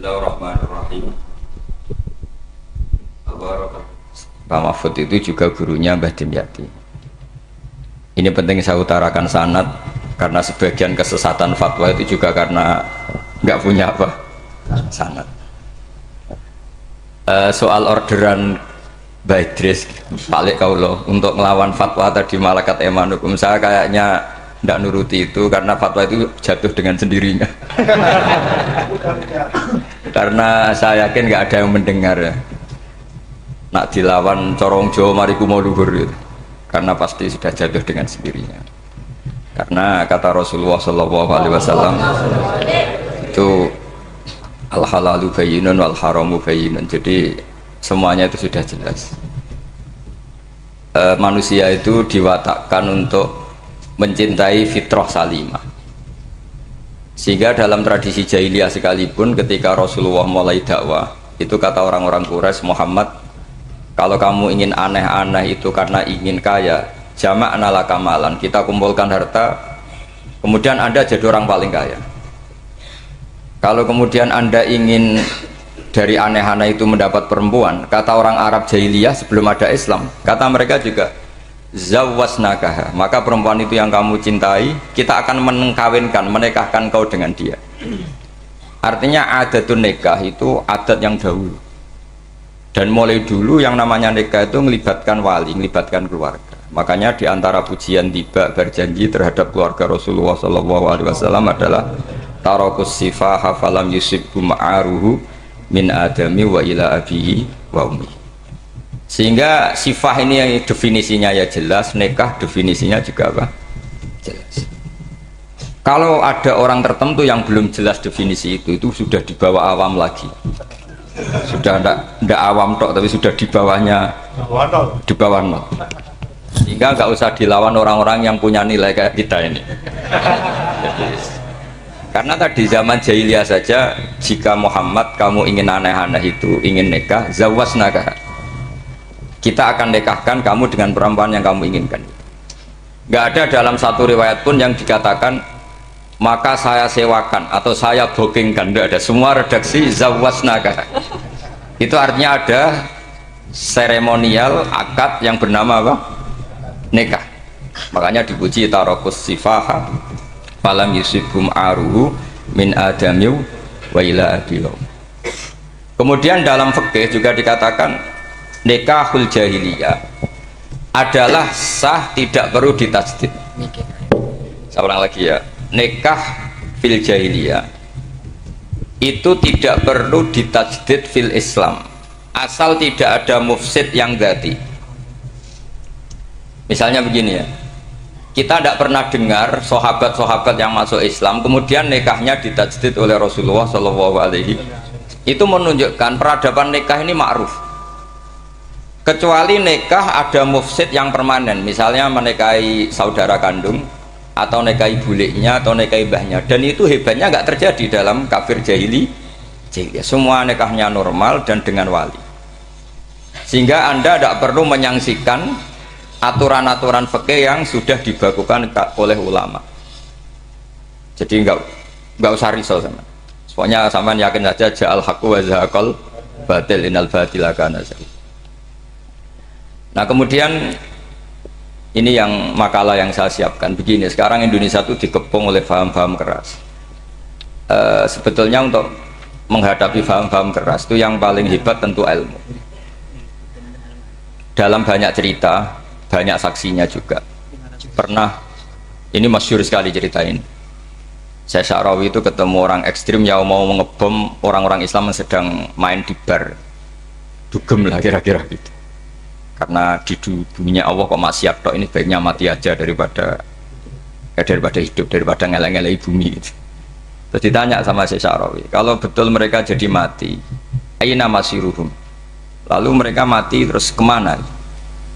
Bismillahirrahmanirrahim. Pak Mahfud itu juga gurunya Mbah Dimyati. Ini penting saya utarakan sanad karena sebagian kesesatan fatwa itu juga karena nggak punya apa sanad. Soal orderan Mbah Idris Pak Kaulo untuk melawan fatwa tadi Malakat Eman Hukum, saya kayaknya tidak nuruti itu karena fatwa itu jatuh dengan sendirinya. Karena saya yakin nggak ada yang mendengar ya. Nak dilawan corong Jawa mariku mau luhur gitu. Karena pasti sudah jatuh dengan sendirinya. Karena kata Rasulullah SAW itu al halalu bayyinun wal haramu bayyinun. Jadi semuanya itu sudah jelas. Manusia itu diwatakkan untuk mencintai fitrah salimah, sehingga dalam tradisi jahiliyah sekalipun ketika Rasulullah mulai dakwah itu kata orang-orang Quraisy, Muhammad, kalau kamu ingin aneh-aneh itu karena ingin kaya, jama'na laka malan, kita kumpulkan harta kemudian Anda jadi orang paling kaya. Kalau kemudian Anda ingin dari aneh-aneh itu mendapat perempuan, kata orang Arab jahiliyah sebelum ada Islam, kata mereka juga zawwasnakaha, maka perempuan itu yang kamu cintai kita akan mengkawinkan, menikahkan kau dengan dia. Artinya adatun nikah itu adat yang dahulu, dan mulai dulu yang namanya nikah itu melibatkan wali, melibatkan keluarga. Makanya diantara pujian tiba berjanji terhadap keluarga Rasulullah SAW adalah tarakus sifaha falam yusibbu ma'aruhu min adami wa ila abihi wa ummi. Sehingga sifah ini yang definisinya ya jelas, nikah definisinya juga apa? Jelas. Kalau ada orang tertentu yang belum jelas definisi itu sudah di bawah awam lagi. Sudah tidak awam tok, tapi sudah di bawahnya, di bawah nol. Sehingga nggak usah dilawan orang-orang yang punya nilai kayak kita ini. Karena tadi zaman jahiliyah saja, jika Muhammad kamu ingin aneh-aneh itu, ingin nikah, zawwasnaka, kita akan nikahkan kamu dengan perempuan yang kamu inginkan. Nggak ada dalam satu riwayat pun yang dikatakan maka saya sewakan atau saya bookingkan, nggak ada. Semua redaksi zawwasnaka. Itu artinya ada seremonial akad yang bernama apa? Nikah. Makanya dipuji tarakus sifaha falam yusibhum aruhu min adamiu wa ila abilau. Kemudian dalam fikih juga dikatakan nikahul jahiliyah adalah sah, tidak perlu ditajdid. Saya ulang lagi ya, nikah fil jahiliyah itu tidak perlu ditajdid fil Islam asal tidak ada mufsid yang dzati. Misalnya begini ya, kita tidak pernah dengar sahabat-sahabat yang masuk Islam kemudian nikahnya ditajdid oleh Rasulullah SAW. Itu menunjukkan peradaban nikah ini ma'ruf, kecuali nikah ada mufsid yang permanen, misalnya menikahi saudara kandung atau nikahi buliknya atau nikahi mbahnya, dan itu hebatnya nggak terjadi dalam kafir jahiliyah. Semua nikahnya normal dan dengan wali, sehingga Anda tidak perlu menyaksikan aturan-aturan fikih yang sudah dibakukan oleh ulama. Jadi nggak usah risau sama. Pokoknya sampean yakin saja ja'al haqqu wa zahaqal batil innal batila kana zahuqa. Nah kemudian ini yang makalah yang saya siapkan begini. Sekarang Indonesia itu dikepung oleh paham-paham keras. Sebetulnya untuk menghadapi paham-paham keras itu yang paling hebat tentu ilmu. Dalam banyak cerita, banyak saksinya juga. Pernah, ini masyhur sekali cerita ini. Saya Sya'rawi itu ketemu orang ekstrim yang mau mengebom orang-orang Islam yang sedang main di bar. Dugem lah kira-kira gitu. Karena di dunia Allah kok maksiat tok, ini baiknya mati aja daripada hidup, daripada ngeleng-ngeleng bumi gitu. Terus ditanya sama Syekh Sya'rawi, kalau betul mereka jadi mati, aina masiruhum, lalu mereka mati terus kemana?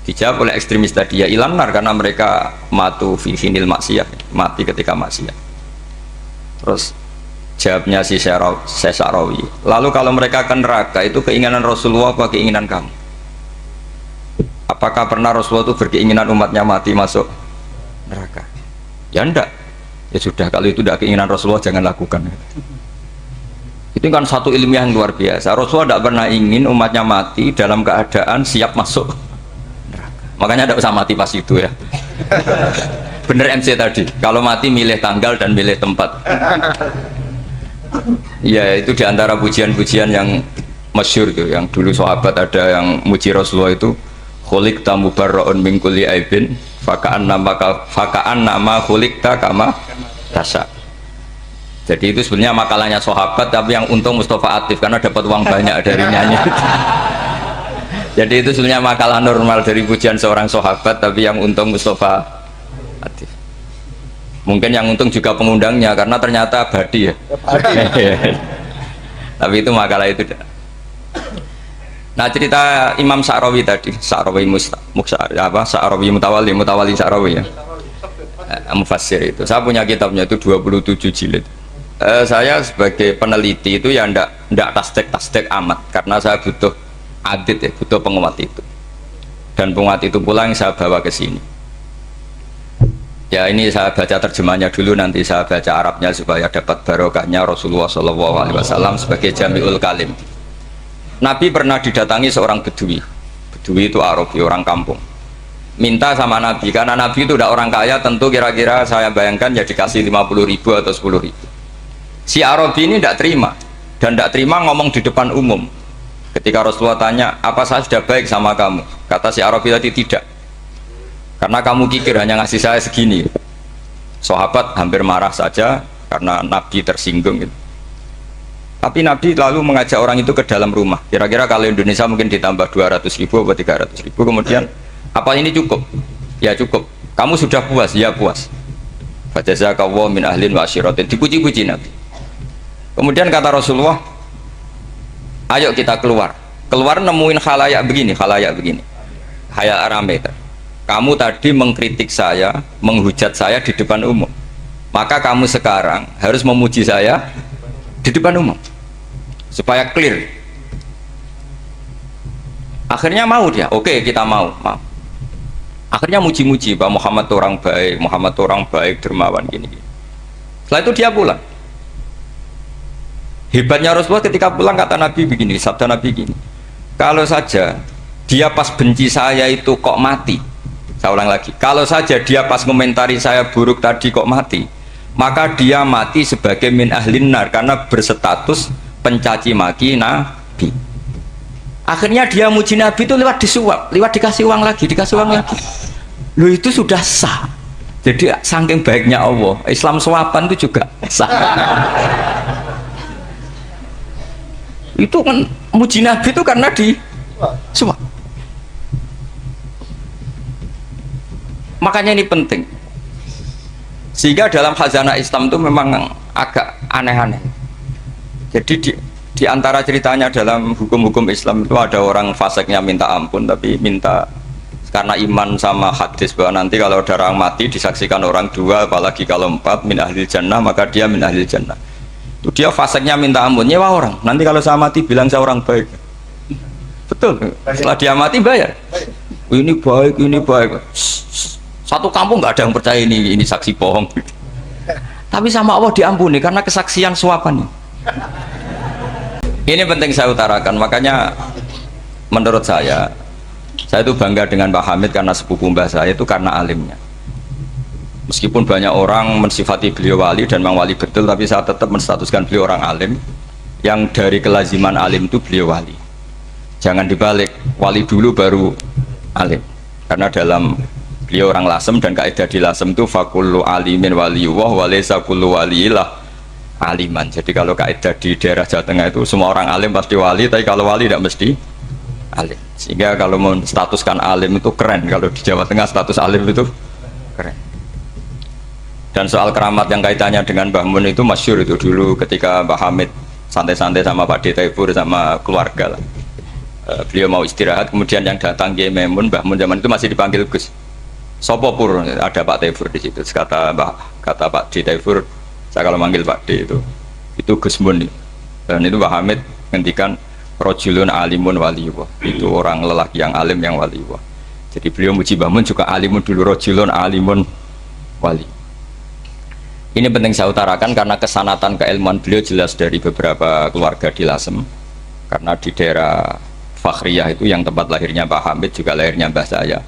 Dijawab oleh ekstremis tadi, ya ilanar, karena mereka matu fi hinil maksiat, mati ketika maksiat. Terus jawabnya si Syekh Sya'rawi, lalu kalau mereka akan neraka itu keinginan Rasulullah apa keinginan kamu? Apakah pernah Rasulullah itu berkeinginan umatnya mati masuk neraka? Ya enggak. Ya sudah, kalau itu tidak keinginan Rasulullah jangan lakukan. Itu kan satu ilmiah yang luar biasa. Rasulullah tidak pernah ingin umatnya mati dalam keadaan siap masuk neraka. Makanya tidak usah mati pas itu ya. Bener MC tadi, kalau mati milih tanggal dan milih tempat. Ya itu diantara pujian-pujian yang masyhur tuh, yang dulu sahabat ada yang muji Rasulullah itu, khuliqta mubarra'un min kulli aibin faka'an nama khuliqta kama tasha. Jadi itu sebenarnya makalahnya sahabat, tapi yang untung Mustafa aktif karena dapat uang banyak dari nyanyi. Jadi itu sebenarnya makalah normal dari pujian seorang sahabat, tapi yang untung Mustafa aktif. Mungkin yang untung juga pengundangnya karena ternyata abadi ya. Tapi itu makalah itu. Nah cerita Imam Sa'rawi tadi, Sa'rawi Sa'rawi Mutawali Sa'rawi ya. Mufassir itu. Saya punya kitabnya itu 27 jilid. Saya sebagai peneliti itu ya ndak tasdek amat karena saya butuh adit ya, butuh penguat itu, dan penguat itu pula yang saya bawa ke sini. Ya ini saya baca terjemahnya dulu, nanti saya baca Arabnya supaya dapat barokahnya Rasulullah SAW sebagai Jami'ul Kalim. Nabi pernah didatangi seorang bedui. Bedui itu Arabi, orang kampung. Minta sama Nabi, karena Nabi itu udah orang kaya, tentu kira-kira saya bayangkan ya dikasih 50.000 atau 10.000. Si Arabi ini tidak terima, dan tidak terima ngomong di depan umum. Ketika Rasulullah tanya, apa saya sudah baik sama kamu? Kata si Arabi tadi, tidak, karena kamu kikir hanya ngasih saya segini. Sahabat hampir marah saja karena Nabi tersinggung gitu. Tapi Nabi lalu mengajak orang itu ke dalam rumah. Kira-kira kalau Indonesia mungkin ditambah 200.000 atau 300.000. Kemudian, apa ini cukup? Ya cukup. Kamu sudah puas? Ya puas. Fajazakallahu min ahlin wa asyiratin. Dipuji-puji Nabi. Kemudian kata Rasulullah, ayo kita keluar. Keluar nemuin khalayak begini. Khalayak rame. Kamu tadi mengkritik saya, menghujat saya di depan umum. Maka kamu sekarang harus memuji saya di depan umum. Supaya clear. Akhirnya mau dia. Oke, kita mau. Akhirnya muji-muji bahwa Muhammad orang baik, dermawan gini. Setelah itu dia pulang. Hebatnya Rasulullah ketika pulang kata Nabi begini, sabda Nabi begini, kalau saja dia pas benci saya itu kok mati, saya ulang lagi, kalau saja dia pas komentari saya buruk tadi kok mati, maka dia mati sebagai min ahlin nar karena berstatus pencaci maki Nabi. Akhirnya dia muji Nabi itu lewat disuap, lewat dikasih uang lagi. Loh itu sudah sah. Jadi saking baiknya Allah, Islam suapan itu juga sah. Itu kan muji Nabi itu karena di suap. Makanya ini penting. Sehingga dalam khazanah Islam itu memang agak aneh-aneh. Jadi di antara ceritanya dalam hukum-hukum Islam itu ada orang fasiknya minta ampun, tapi minta karena iman sama hadis bahwa nanti kalau ada orang mati disaksikan orang dua, apalagi kalau 4 min ahlil jannah, maka dia min ahlil jannah. Itu dia fasiknya minta ampun, nyewa orang. Nanti kalau saya mati bilang saya orang baik. Betul. Setelah dia mati bayar. Ini baik. Satu kampung nggak ada yang percaya ini saksi bohong. Tapi sama Allah diampuni karena kesaksian suapan. Ini penting saya utarakan. Makanya menurut saya itu bangga dengan Pak Hamid karena sepupu mbah saya itu karena alimnya. Meskipun banyak orang mensifati beliau wali dan memang wali betul, tapi saya tetap menstatuskan beliau orang alim yang dari kelaziman alim itu beliau wali. Jangan dibalik, wali dulu baru alim. Karena dalam beliau orang lasem dan kaidah di lasem itu fakullu alimin waliyullah walaysa kullu waliillah aliman. Jadi kalau kaidah di daerah Jawa Tengah itu semua orang alim pasti wali, tapi kalau wali tidak mesti alim. Sehingga kalau menstatuskan alim itu keren. Kalau di Jawa Tengah status alim itu keren. Dan soal keramat yang kaitannya dengan Mbah Mun itu masyhur itu dulu ketika Mbah Hamid santai-santai sama Pak Taifur sama keluarga lah. Beliau mau istirahat, kemudian yang datang Kiai Maimun, Mbah Mun zaman itu masih dipanggil Gus. Sopo pur, ada Pak Taifur di situ. Kata Pak Taifur, saya kalau manggil Pak D itu Gus Mun. Dan itu Mbah Hamid ngendikan rojulun alimun waliyullah. Itu orang lelaki yang alim yang waliyullah. Jadi beliau muji Mbah Mun juga alimun dulu, rojulun alimun wali. Ini penting saya utarakan karena kesanatan keilmuan beliau jelas dari beberapa keluarga di Lasem. Karena di daerah Fakhriyah itu yang tempat lahirnya Pak Hamid juga lahirnya mbah saya.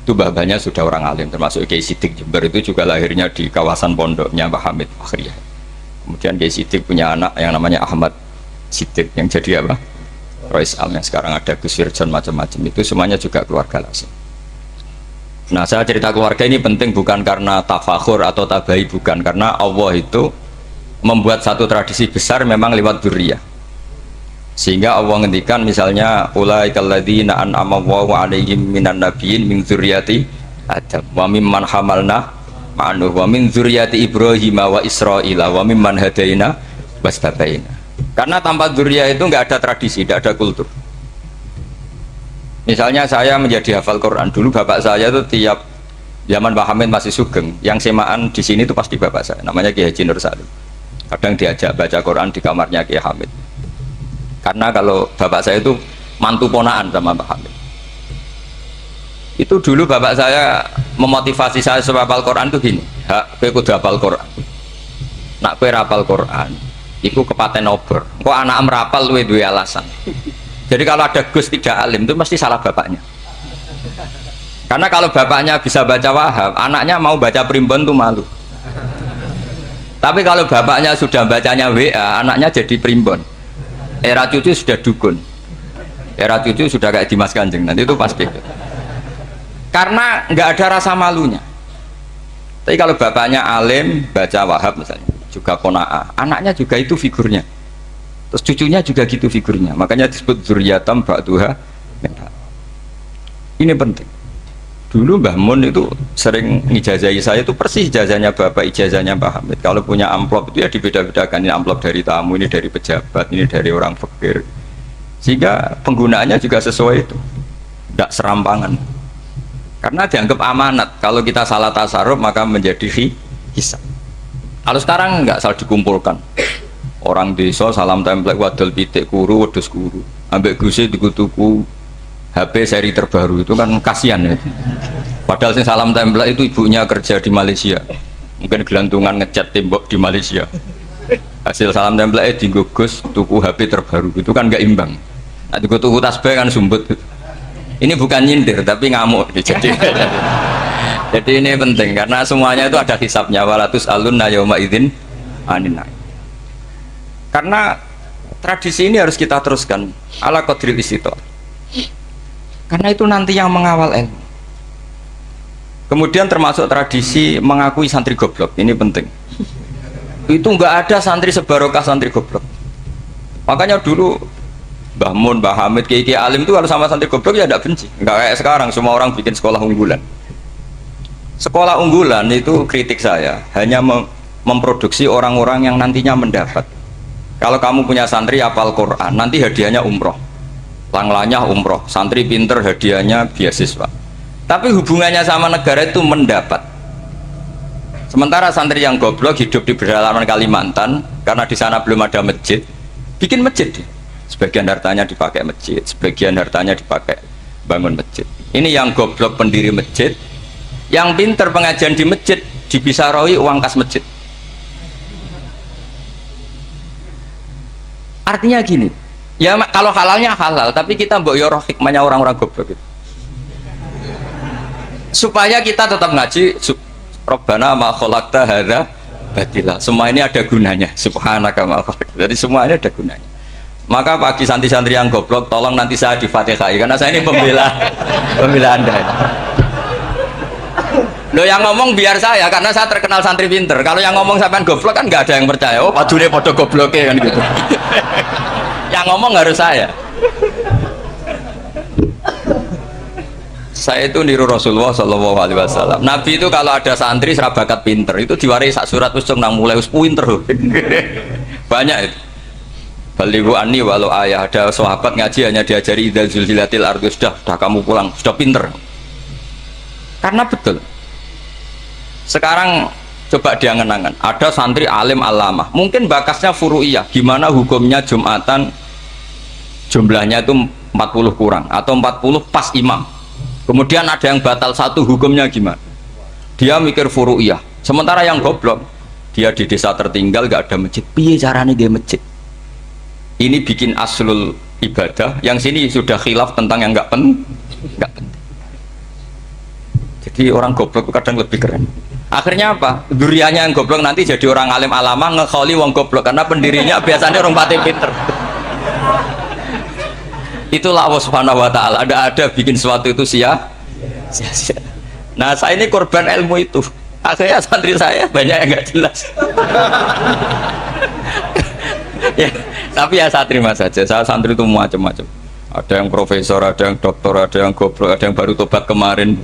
Itu mbah-mbahnya sudah orang alim, termasuk Kiai Sidik Jember itu juga lahirnya di kawasan pondoknya Pak Hamid Fakhriyah. Kemudian Kiai Sidik punya anak yang namanya Ahmad Sidik yang jadi apa? Rois Am yang sekarang ada Gus Wirjon macam-macam, itu semuanya juga keluarga Lasem. Nah, saya cerita keluarga ini penting bukan karena tafakhur atau tabai, bukan, karena Allah itu membuat satu tradisi besar memang lewat dzurriyyah. Sehingga Allah ngendikan misalnya ulaikal ladzina an'ama Allahu 'alaihim minan nabiyyin min dzurriyyati Adam wa mimman hamalna ma'nuh wa min dzurriyyati Ibrahim wa Israila wa mimman hadaina wastabaina. Karena tanpa dzurriyyah itu enggak ada tradisi, enggak ada kultur. Misalnya saya menjadi hafal Quran, dulu bapak saya itu tiap zaman Pak Hamid masih sugeng, yang semaan di sini itu pasti bapak saya, namanya Kiai Haji Nur Salim. Kadang diajak baca Quran di kamarnya Kiai Hamid. Karena kalau bapak saya itu mantu ponaan sama Pak Hamid. Itu dulu bapak saya memotivasi saya supaya hafal Quran itu gini, hak kowe kudu hafal Quran. Nak kowe hafal Quran, iku kepaten obor. Kok anak merapal luwe duwe alasan. Jadi kalau ada Gus tidak alim itu mesti salah bapaknya. Karena kalau bapaknya bisa baca Wahab, anaknya mau baca primbon tuh malu. Tapi kalau bapaknya sudah bacanya WA, anaknya jadi primbon. Era cucu sudah dukun. Era cucu sudah kayak Dimas Kanjeng. Nanti itu pasti. Karena nggak ada rasa malunya. Tapi kalau bapaknya alim, baca Wahab misalnya, juga Qona'ah, anaknya juga itu figurnya. Terus cucunya juga gitu figurnya, makanya disebut dzurriyyatam ba'duha. Ini penting. Dulu Mbah Mun itu sering ngijazahi saya, itu persis ijazahnya bapak, ijazahnya Pak Hamid. Kalau punya amplop itu ya dibeda-bedakan, ini amplop dari tamu, ini dari pejabat, ini dari orang fakir. Sehingga penggunaannya juga sesuai itu, tidak serampangan. Karena dianggap amanat, kalau kita salah tasarruf maka menjadi hisab. Kalau sekarang nggak salah dikumpulkan. Orang desa salam template wadol pitik kuru wedhus kuru ambek guse tuku HP seri terbaru, itu kan kasihan ya. Padahal sing salam template itu ibunya kerja di Malaysia, mungkin gelantungan ngecat tembok di Malaysia, hasil salam template digugus tuku HP terbaru, itu kan nggak imbang. Nah tuku tasbih kan sumbut. Ini bukan nyindir tapi ngamuk jadi ini penting karena semuanya itu ada hisabnya. Walatus alunna yauma idzin anin. Karena tradisi ini harus kita teruskan ala qadril istithaq. Karena itu nanti yang mengawal ilmu. Kemudian termasuk tradisi mengakui santri goblok, ini penting. Itu enggak ada santri sebarokah santri goblok. Makanya dulu Mbah Mun, Mbah Hamid, Kiai alim itu kalau sama santri goblok ya tidak benci. Enggak kayak sekarang semua orang bikin sekolah unggulan. Sekolah unggulan itu kritik saya hanya memproduksi orang-orang yang nantinya mendapat. Kalau kamu punya santri hafal Quran, nanti hadiahnya umroh, langlanya umroh, santri pinter hadiahnya beasiswa. Tapi hubungannya sama negara itu mendapat. Sementara santri yang goblok hidup di pedalaman Kalimantan, karena di sana belum ada masjid, bikin masjid. Sebagian hartanya dipakai masjid, sebagian hartanya dipakai bangun masjid. Ini yang goblok pendiri masjid, yang pinter pengajian di masjid dibisarawi uang kas masjid. Artinya gini, ya kalau halalnya halal, tapi kita mbok yoroh hikmahnya orang-orang goblok itu. Supaya kita tetap ngaji, Rabbana ma khalaqta hadza batila. Semua ini ada gunanya. Subhanaka ma khalaqta. Jadi semua ini ada gunanya. Maka bagi santri-santri yang goblok, tolong nanti saya di Fatihai karena saya ini pembela Anda. Lo yang ngomong biar saya, karena saya terkenal santri pinter. Kalau yang ngomong sampean goblok kan nggak ada yang percaya. Oh, padune podo gobloknya kan gitu. Yang ngomong harus saya. Saya itu niru Rasulullah Shallallahu Alaihi Wasallam. Nabi itu kalau ada santri serabakat pinter itu diwaris sak surat usung nang mulai pinter. Banyak itu. Balighu anni walau ayah, ada sahabat ngaji hanya diajari idzal zulzilatil ardu, sudah kamu pulang, sudah pinter. Karena betul. Sekarang coba diangan-angan, ada santri alim alamah, mungkin bakasnya furu'iyah, gimana hukumnya Jumatan jumlahnya itu 40 kurang atau 40 pas imam, kemudian ada yang batal satu, hukumnya gimana? Dia mikir furu'iyah. Sementara yang goblok dia di desa tertinggal nggak ada masjid, piye caranya dia masjid? Ini bikin aslul ibadah, yang sini sudah khilaf tentang yang nggak penting. Jadi orang goblok kadang lebih keren. Akhirnya apa? Duriannya yang goblok nanti jadi orang alim alama ngekholi wong goblok karena pendirinya biasanya orang pati pinter. Itulah Allah Subhanahu wa taala. Ada bikin sesuatu itu sia-sia. Nah, saya ini korban ilmu itu. Akhirnya santri saya banyak yang nggak jelas. Ya, tapi ya saya terima saja. Saya santri itu macam-macam. Ada yang profesor, ada yang doktor, ada yang goblok, ada yang baru tobat kemarin.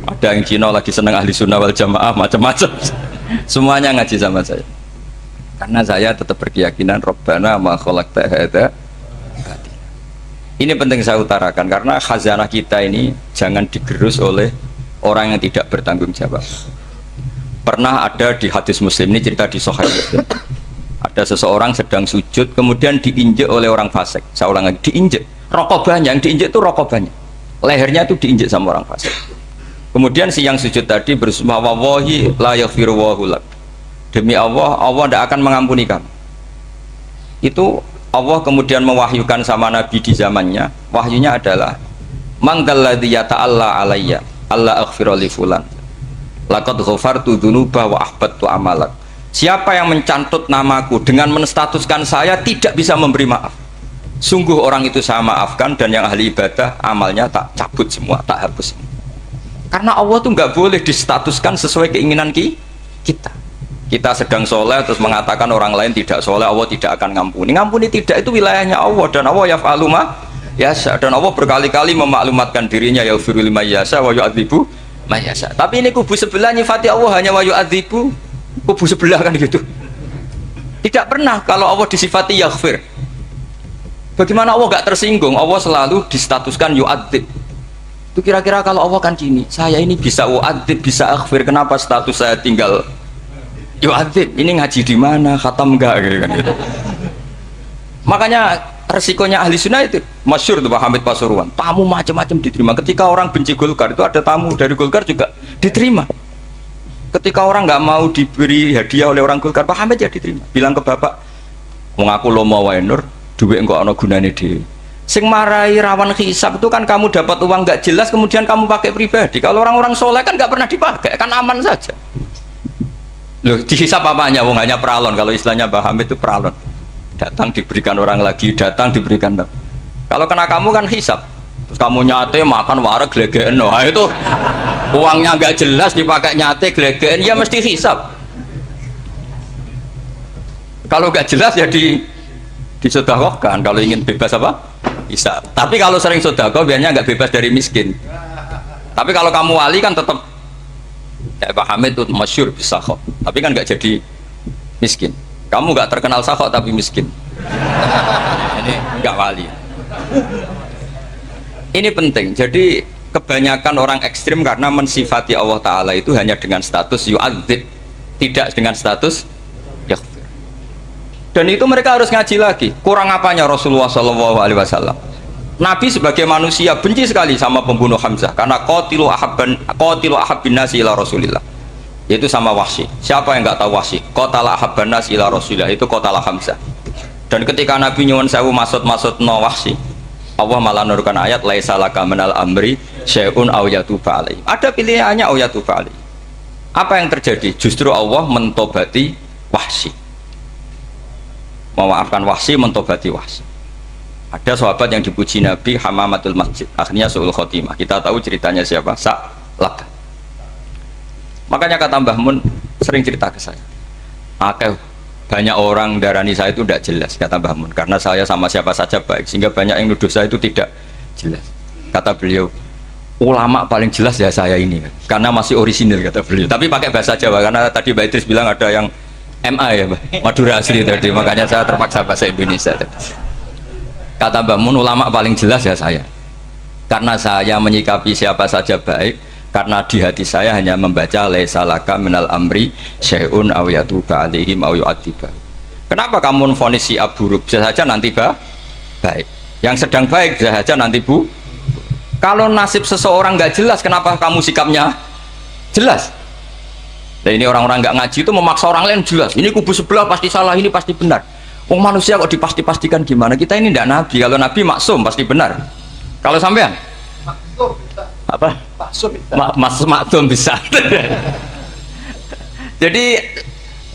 Ada yang Cina lagi seneng ahli sunnah wal jamaah, macam-macam. Semuanya ngaji sama saya. Karena saya tetap berkeyakinan Rabbana ma khalaqta hadza. Ini penting saya utarakan karena khazanah kita ini jangan digerus oleh orang yang tidak bertanggung jawab. Pernah ada di hadis Muslim, ini cerita di Sahih Muslim. Ada seseorang sedang sujud kemudian diinjek oleh orang fasik. Saya ulang lagi, diinjek. Rokobahnya, yang diinjek itu rokobahnya. Lehernya itu diinjek sama orang fasik. Kemudian si yang sujud tadi bersumpah wallahi la yaghfiru wallahu lak. Demi Allah, Allah tidak akan mengampuni kamu. Itu Allah kemudian mewahyukan sama Nabi di zamannya. Wahyunya adalah manggalladzi yata'alla alayya alla aghfira li fulan. Laqad ghafartu dzunuba wa ahbattu amalak. Siapa yang mencantut namaku dengan menstatuskan saya tidak bisa memberi maaf. Sungguh orang itu saya maafkan dan yang ahli ibadah amalnya tak cabut semua, tak hapus semua. Karena Allah tuh nggak boleh distatuskan sesuai keinginan kita. Kita sedang soleh terus mengatakan orang lain tidak soleh, Allah tidak akan ngampuni. Ngampuni tidak, itu wilayahnya Allah dan Allah yaf'alu ma yasha. Dan Allah berkali-kali memaklumatkan dirinya yaghfiru liman yasha wa yu'adzibu man yasha. Tapi ini kubu sebelah nyifati Allah hanya wa yu'adzibu, kubu sebelah kan gitu. Tidak pernah kalau Allah disifati yaghfir. Bagaimana Allah gak tersinggung? Allah selalu distatuskan yu'adzib. Itu kira-kira kalau Allah kan gini, saya ini bisa u'adzib, bisa aghfir, kenapa status saya tinggal yu'adzib? Ini ngaji di mana, khatam enggak gitu. Makanya resikonya ahli sunnah itu masyhur tuh Pak Hamid Pasuruan, tamu macam-macam diterima. Ketika orang benci Golkar itu ada tamu dari Golkar juga diterima. Ketika orang nggak mau diberi hadiah oleh orang Golkar, Pak Hamid ya diterima. Bilang ke bapak, mengaku lo mau wae nur, duit enggak ana gunane dhewe. Sing marai rawan hisab itu kan kamu dapat uang nggak jelas kemudian kamu pakai pribadi. Kalau orang-orang soleh kan nggak pernah dipakai, kan aman saja. Loh, dihisab apanya? Wong hanya pralon. Kalau istilahnya Mbah Hamid itu pralon. Datang diberikan orang lagi, datang diberikan. Kalau kena kamu kan hisab. Terus kamu nyate makan wareg glegeken. Nah, itu uangnya nggak jelas dipakai nyate glegeken, ya mesti hisab. Kalau nggak jelas ya disedekahkan. Kalau ingin bebas apa? Bisa. Tapi kalau sering sedekah biasanya nggak bebas dari miskin. Tapi kalau kamu wali kan tetap ya Pak Hamid itu masyhur bisa kok. Tapi kan nggak jadi miskin. Kamu nggak terkenal sakok tapi miskin. Ini nggak wali. Ini penting. Jadi kebanyakan orang ekstrim karena mensifati Allah Ta'ala itu hanya dengan status yu'adzib, tidak dengan status yaghfir. Dan itu mereka harus ngaji lagi. Kurang apanya Rasulullah SAW? Nabi sebagai manusia benci sekali sama pembunuh Hamzah karena qatilu ahabbin nasi ila Rasulillah, yaitu sama Wahsy. Siapa yang nggak tahu Wahsy? Qatala ahabban nasi ila Rasulillah, itu qatala Hamzah. Dan ketika Nabi nyuwun sewu maksud no Wahsy, Allah malah nurkan ayat laisa laka minal amri syai'un aw yatuba alaihi. Ada pilihannya aw yatuba alaihi. Apa yang terjadi? Justru Allah mentobati Wahsy. Memaafkan Wahsy, mentobati Wahsy. Ada sahabat yang dipuji Nabi Hamamatul Masjid, akhirnya su'ul khotimah. Kita tahu ceritanya siapa? Sa'labah. Makanya kata Mbah Mun sering cerita ke saya, banyak orang darani saya itu tidak jelas, kata Mbah Mun, karena saya sama siapa saja baik, sehingga banyak yang nuduh saya itu tidak jelas. Kata beliau, ulama paling jelas ya saya ini, karena masih orisinil, kata beliau. Tapi pakai bahasa Jawa, karena tadi Mbak Idris bilang ada yang MA ya Mbak, Madura asli tadi, makanya saya terpaksa bahasa Indonesia tadi. Kata Mbah Mun, ulama paling jelas ya saya, karena saya menyikapi siapa saja baik, karena di hati saya hanya membaca laisa laka minal amri syai'un aw yatuba alaihim aw yu'adziba. Kenapa kamu vonis si buruk? Bisa saja nanti baik. Yang sedang baik bisa saja nanti Kalau nasib seseorang nggak jelas, kenapa kamu sikapnya jelas? Nah, ini orang-orang nggak ngaji itu memaksa orang lain jelas. Ini kubu sebelah pasti salah, ini pasti benar. Wong manusia kok dipasti-pastikan gimana? Kita ini tidak nabi. Kalau nabi maksum pasti benar. Kalau sampean apa? Maksum bisa. Jadi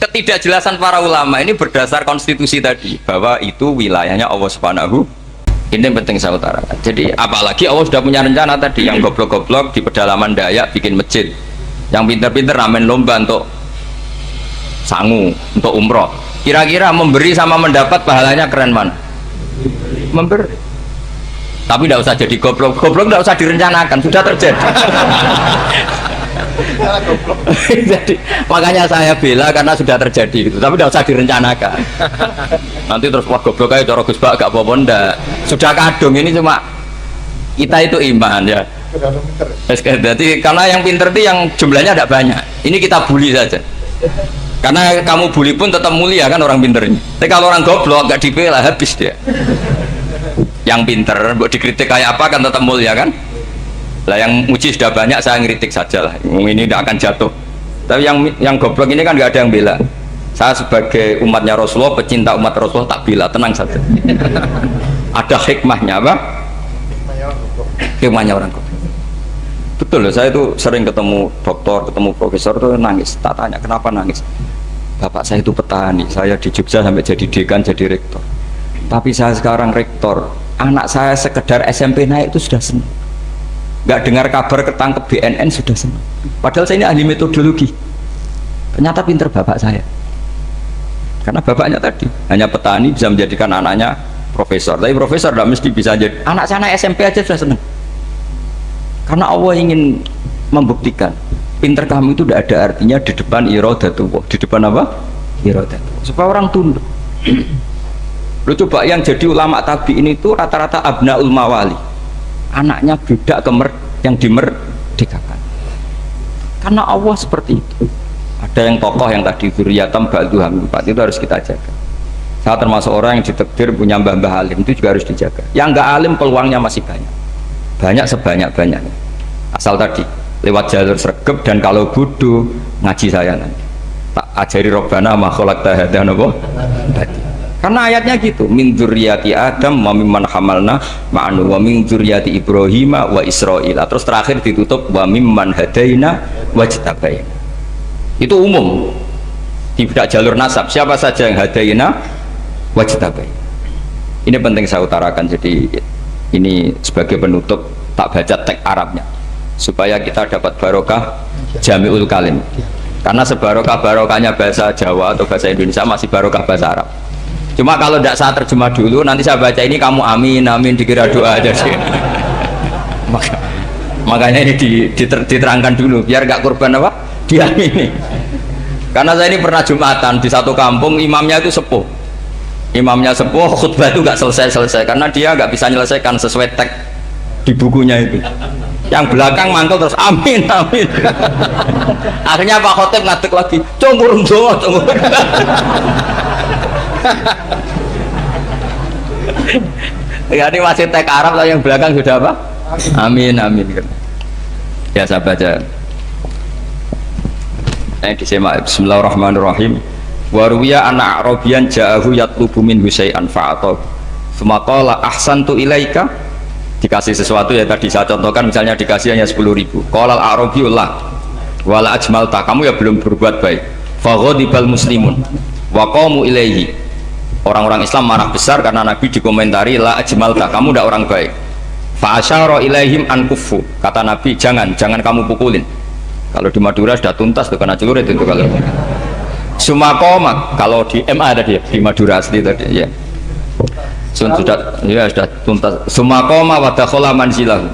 ketidakjelasan para ulama ini berdasar konstitusi tadi bahwa itu wilayahnya Allah Subhanahu. Ini yang penting saya utarakan. Jadi apalagi Allah sudah punya rencana tadi, yang goblok-goblok di pedalaman Dayak bikin masjid, yang pinter-pinter ramen lomba untuk sangu, untuk umroh. Kira-kira memberi sama mendapat pahalanya keren mana? Memberi. Tapi tidak usah jadi goblok. Goblok tidak usah direncanakan, sudah terjadi. Jadi makanya saya bela karena sudah terjadi itu, tapi tidak usah direncanakan. Nanti terus wah goblok aja cara Gus Bak gak apa-apa ndak. Sudah kadung, ini cuma kita itu iman ya. Jadi karena yang pinter itu yang jumlahnya tidak banyak. Ini kita bully saja. Karena kamu bully pun tetap mulia kan orang pinternya. Tapi kalau orang goblok gak dibela habis dia. Yang pinter buat dikritik kayak apa kan tetap mulia kan. Lah yang muji sudah banyak, saya ngeritik saja lah. Ini tidak akan jatuh. Tapi yang goblok ini kan nggak ada yang bela. Saya sebagai umatnya Rasulullah, pecinta umat Rasulullah tak bela, tenang saja. Ada hikmahnya apa? Hikmahnya orang goblok. Betul loh, saya itu sering ketemu dokter, ketemu profesor tuh nangis. Tak tanya kenapa nangis. Bapak saya itu petani, saya di Jogja sampai jadi dekan, jadi rektor. Tapi saya sekarang rektor, anak saya sekedar SMP naik itu sudah senang. Nggak dengar kabar ketangkep BNN sudah senang. Padahal saya ini ahli metodologi. Ternyata pinter bapak saya. Karena bapaknya tadi hanya petani bisa menjadikan anaknya profesor. Tapi profesor tidak mesti bisa jadi. Anak saya anak SMP aja sudah senang. Karena Allah ingin membuktikan pinter kamu itu tidak ada artinya di depan iradatullah. Di depan apa? Iradatullah. Supaya orang tunduk. Lu coba yang jadi ulama tabi ini itu rata-rata abnaul mawali. Anaknya budak yang dimerdekakan. Karena Allah seperti itu. Ada yang tokoh yang tadi dzurriyatam ba'duham empat itu harus kita jaga. Saya termasuk orang yang ditakdir punya mbah-mbah alim, itu juga harus dijaga. Yang enggak alim peluangnya masih banyak. Banyak sebanyak-banyaknya. Asal tadi lewat jalur sregep, dan kalau bodoh ngaji saya nanti. Tak ajari Rabbana ma khalaqta hadza napa? Karena ayatnya gitu, min dzurriyyati Adam wa mimman hamalna ma'anu wa min dzurriyyati Ibrahim wa Israil. Terus terakhir ditutup wa mimman hadaina wajtabaina. Itu umum. Tidak jalur nasab. Siapa saja yang hadaina wajtabaina. Ini penting saya utarakan. Jadi ini sebagai penutup tak baca teks Arabnya supaya kita dapat barokah jami'ul kalim. Karena sebarokah-barokahnya bahasa Jawa atau bahasa Indonesia masih barokah bahasa Arab. Cuma kalau tidak saya terjemah dulu, nanti saya baca ini kamu amin amin dikira doa aja sih. Makanya ini diterangkan dulu biar gak korban apa diamini. Karena saya ini pernah Jumatan di satu kampung, imamnya itu sepuh. Imamnya sepuh, khutbah itu gak selesai karena dia gak bisa menyelesaikan sesuai teks di bukunya itu. Yang belakang mantul terus amin amin. Akhirnya Pak Khotib ngadeg lagi, cungkurung doa cungkurung. Ya ini masih teks Arab, yang belakang sudah apa? Amin amin. Ya saya baca. Ini disimak. Bismillahirrahmanirrahim. Waruwiya anak Arabian ja'ahu yatlubu min husay'an fa'atahu. Sumaqala ahsantu ilaika. Dikasih sesuatu ya tadi saya contohkan, misalnya dikasih hanya 10.000. Qala al-arabiyullah wala ajmalta, kamu ya belum berbuat baik. Faghadibal muslimun wa qamu ilaihi. Orang-orang Islam marah besar karena Nabi dikomentari la ajmalta, kamu tidak orang baik. Fa asyara ilaihim an kufu, kata Nabi jangan kamu pukulin. Kalau di Madura sudah tuntas tuh kena celurit itu kalau. Sumakoma, kalau di MA tadi ya, di Madura asli tadi ya. Sudah tuntas. Sumakoma wa dakhala manzilahu.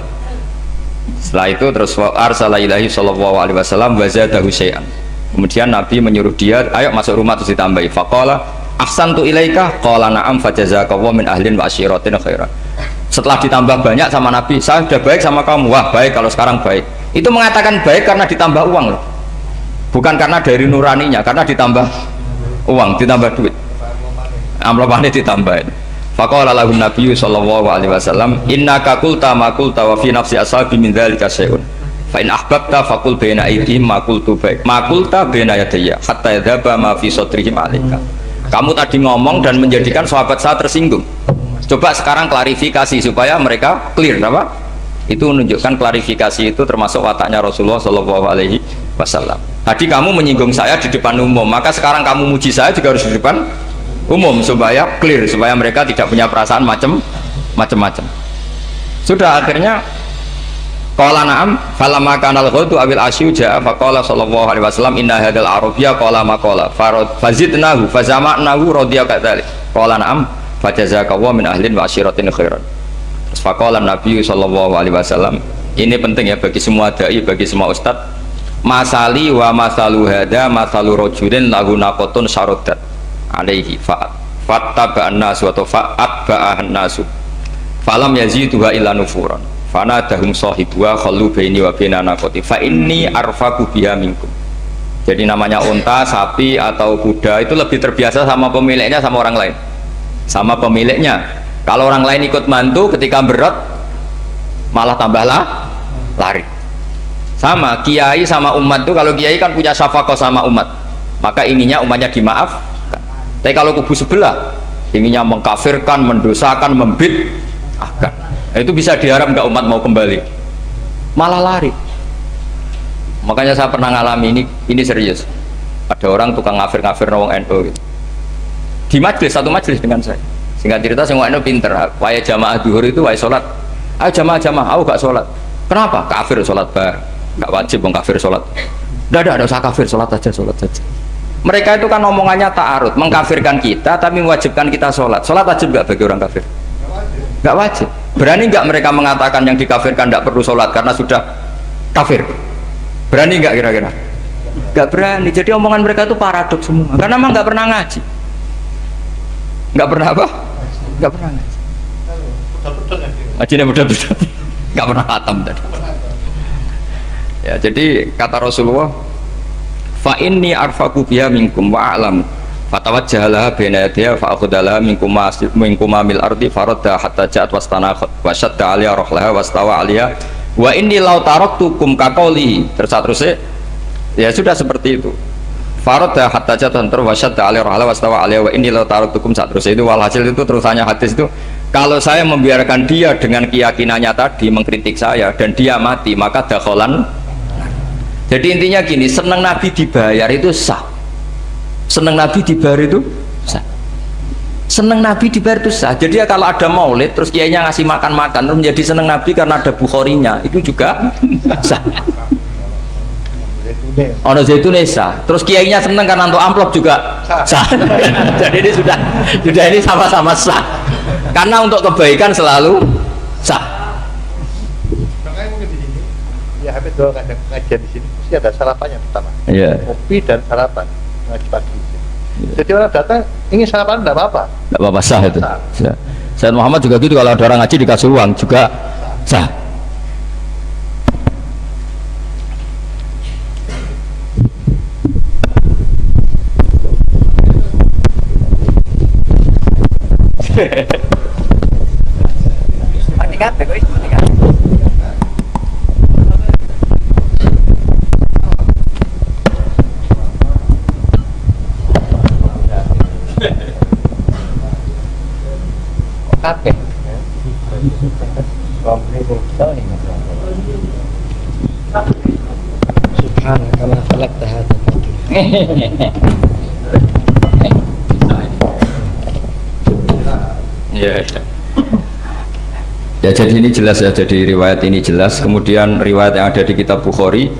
Setelah itu terus arsala ilahi sallallahu alaihi wasallam wa zadahu syai'an. Kemudian Nabi menyuruh dia, ayo masuk rumah terus ditambahi. Faqala ahsantu ilaika qala na'am fajazakallahu min ahlin wa asyiratin khairan. Setelah ditambah banyak sama Nabi, saya sudah baik sama kamu. Wah baik kalau sekarang baik. Itu mengatakan baik karena ditambah uang loh, bukan karena dari nuraninya, karena ditambah uang, ditambah duit, amplopane ditambahin. Faqala lahu nabiyyu sallallahu alaihi wasallam innaka qulta ma qulta wa fi nafsi ashabi min dzalika syai'un fa in ahbabta faqul baina aydihim ma qultu baina yadayya hatta yadhaba ma fi sadrihim alaika. Kamu tadi ngomong dan menjadikan sahabat saya tersinggung. Coba sekarang klarifikasi supaya mereka clear apa? Itu menunjukkan klarifikasi itu termasuk wataknya Rasulullah Shallallahu Alaihi Wasallam. Tadi kamu menyinggung saya di depan umum, maka sekarang kamu muji saya juga harus di depan umum supaya clear, supaya mereka tidak punya perasaan macam-macam. Sudah akhirnya qala na'am falamma kana al-ghadu awil asyu ja'a faqala sallallahu alaihi wasallam inna hadzal arabiyya qala ma qala fazidnahu fazama'nahu radiya kadzalik qala na'am fajazakallahu min ahlin wa asyiratin khairan. Terus faqala Nabi sallallahu alaihi wasallam, ini penting ya bagi semua dai, bagi semua ustaz, masali wa masalu hada masalu rajulin lahu naqatun syaraddat alaihi fattaba'an nasu atau fa'atba'an nasu falam yaziduha illa nufuran fanadahum sahibuha khallu baini wa baina naqati fa inni arfaku biha minkum. Jadi namanya unta, sapi atau kuda itu lebih terbiasa sama pemiliknya sama orang lain, sama pemiliknya. Kalau orang lain ikut mantu ketika berat malah tambahlah lari. Sama kiai sama umat tuh, kalau kiai kan punya syafaqah sama umat, maka inginnya umatnya dimaaf. Tapi kalau kubu sebelah inginnya mengkafirkan, mendosakan, membid'ahkan, itu bisa diharap nggak umat mau kembali, malah lari. Makanya saya pernah ngalami ini serius. Ada orang tukang ngafir-ngafir nawang NU gitu. Di majelis, satu majelis dengan saya. Singkat cerita, semua NU pinter. Waya jamaah duhur itu waya sholat. Ayo jamaah, aku gak sholat. Kenapa? Kafir sholat bar. Gak wajib bang kafir sholat. Tidak usah kafir, sholat saja. Mereka itu kan omongannya ta'arud, mengkafirkan kita tapi mewajibkan kita sholat. Sholat wajib gak bagi orang kafir? Gak wajib. Berani nggak mereka mengatakan yang dikafirkan tidak perlu sholat karena sudah kafir? Berani nggak kira-kira? Nggak berani. Jadi omongan mereka itu paradoks semua karena memang nggak pernah ngaji. Nggak pernah apa? Nggak pernah ngaji. Ngajinya mudah-mudah nggak pernah khatam tadi ya. Jadi kata Rasulullah, fa inni arfaku biha minkum wa a'lamu fatawajjahalaha baina yadayha fa akhudalaha minkum mil ardi faradda hatta ja'at wastanakhat wa shadda 'alaiha rahlaha wastawa 'alaiha wa inni law taraktukum kaqaulihi. Terus ya sudah seperti itu. Faradda hatta ja'at wa shadda 'alaiha rahlaha wastawa 'alaiha wa inni law taraktukum. Terus itu walhasil itu terusannya hadis itu, kalau saya membiarkan dia dengan keyakinannya tadi mengkritik saya dan dia mati maka dakholan. Jadi intinya gini, senang Nabi dibayar itu sah. Senang Nabi dibayar itu sah. Senang Nabi dibayar itu sah. Jadi ya kalau ada maulid terus kiainya ngasih makan terus menjadi senang Nabi karena ada Bukharinya, itu juga sah. Ono zaitun sah. Terus kiainya senang karena untuk amplop juga sah. Jadi ini sudah ini sama-sama sah. Karena untuk kebaikan selalu sah. Ya habis doa ngajian di sini mesti ada sarapannya pertama. Yeah. Kopi dan sarapan ngaji pagi. Jadi orang datang ingin sarapan tidak apa-apa. Tidak apa-apa, sah itu. Sah. Sayyid Muhammad juga gitu, kalau ada orang ngaji dikasih uang juga sah. Mati kabeh kok mati kabeh. Kabeh. Subhanaka ma khalaqta hadza ya jadi ini jelas ya, jadi riwayat ini jelas. Kemudian riwayat yang ada di kitab Bukhari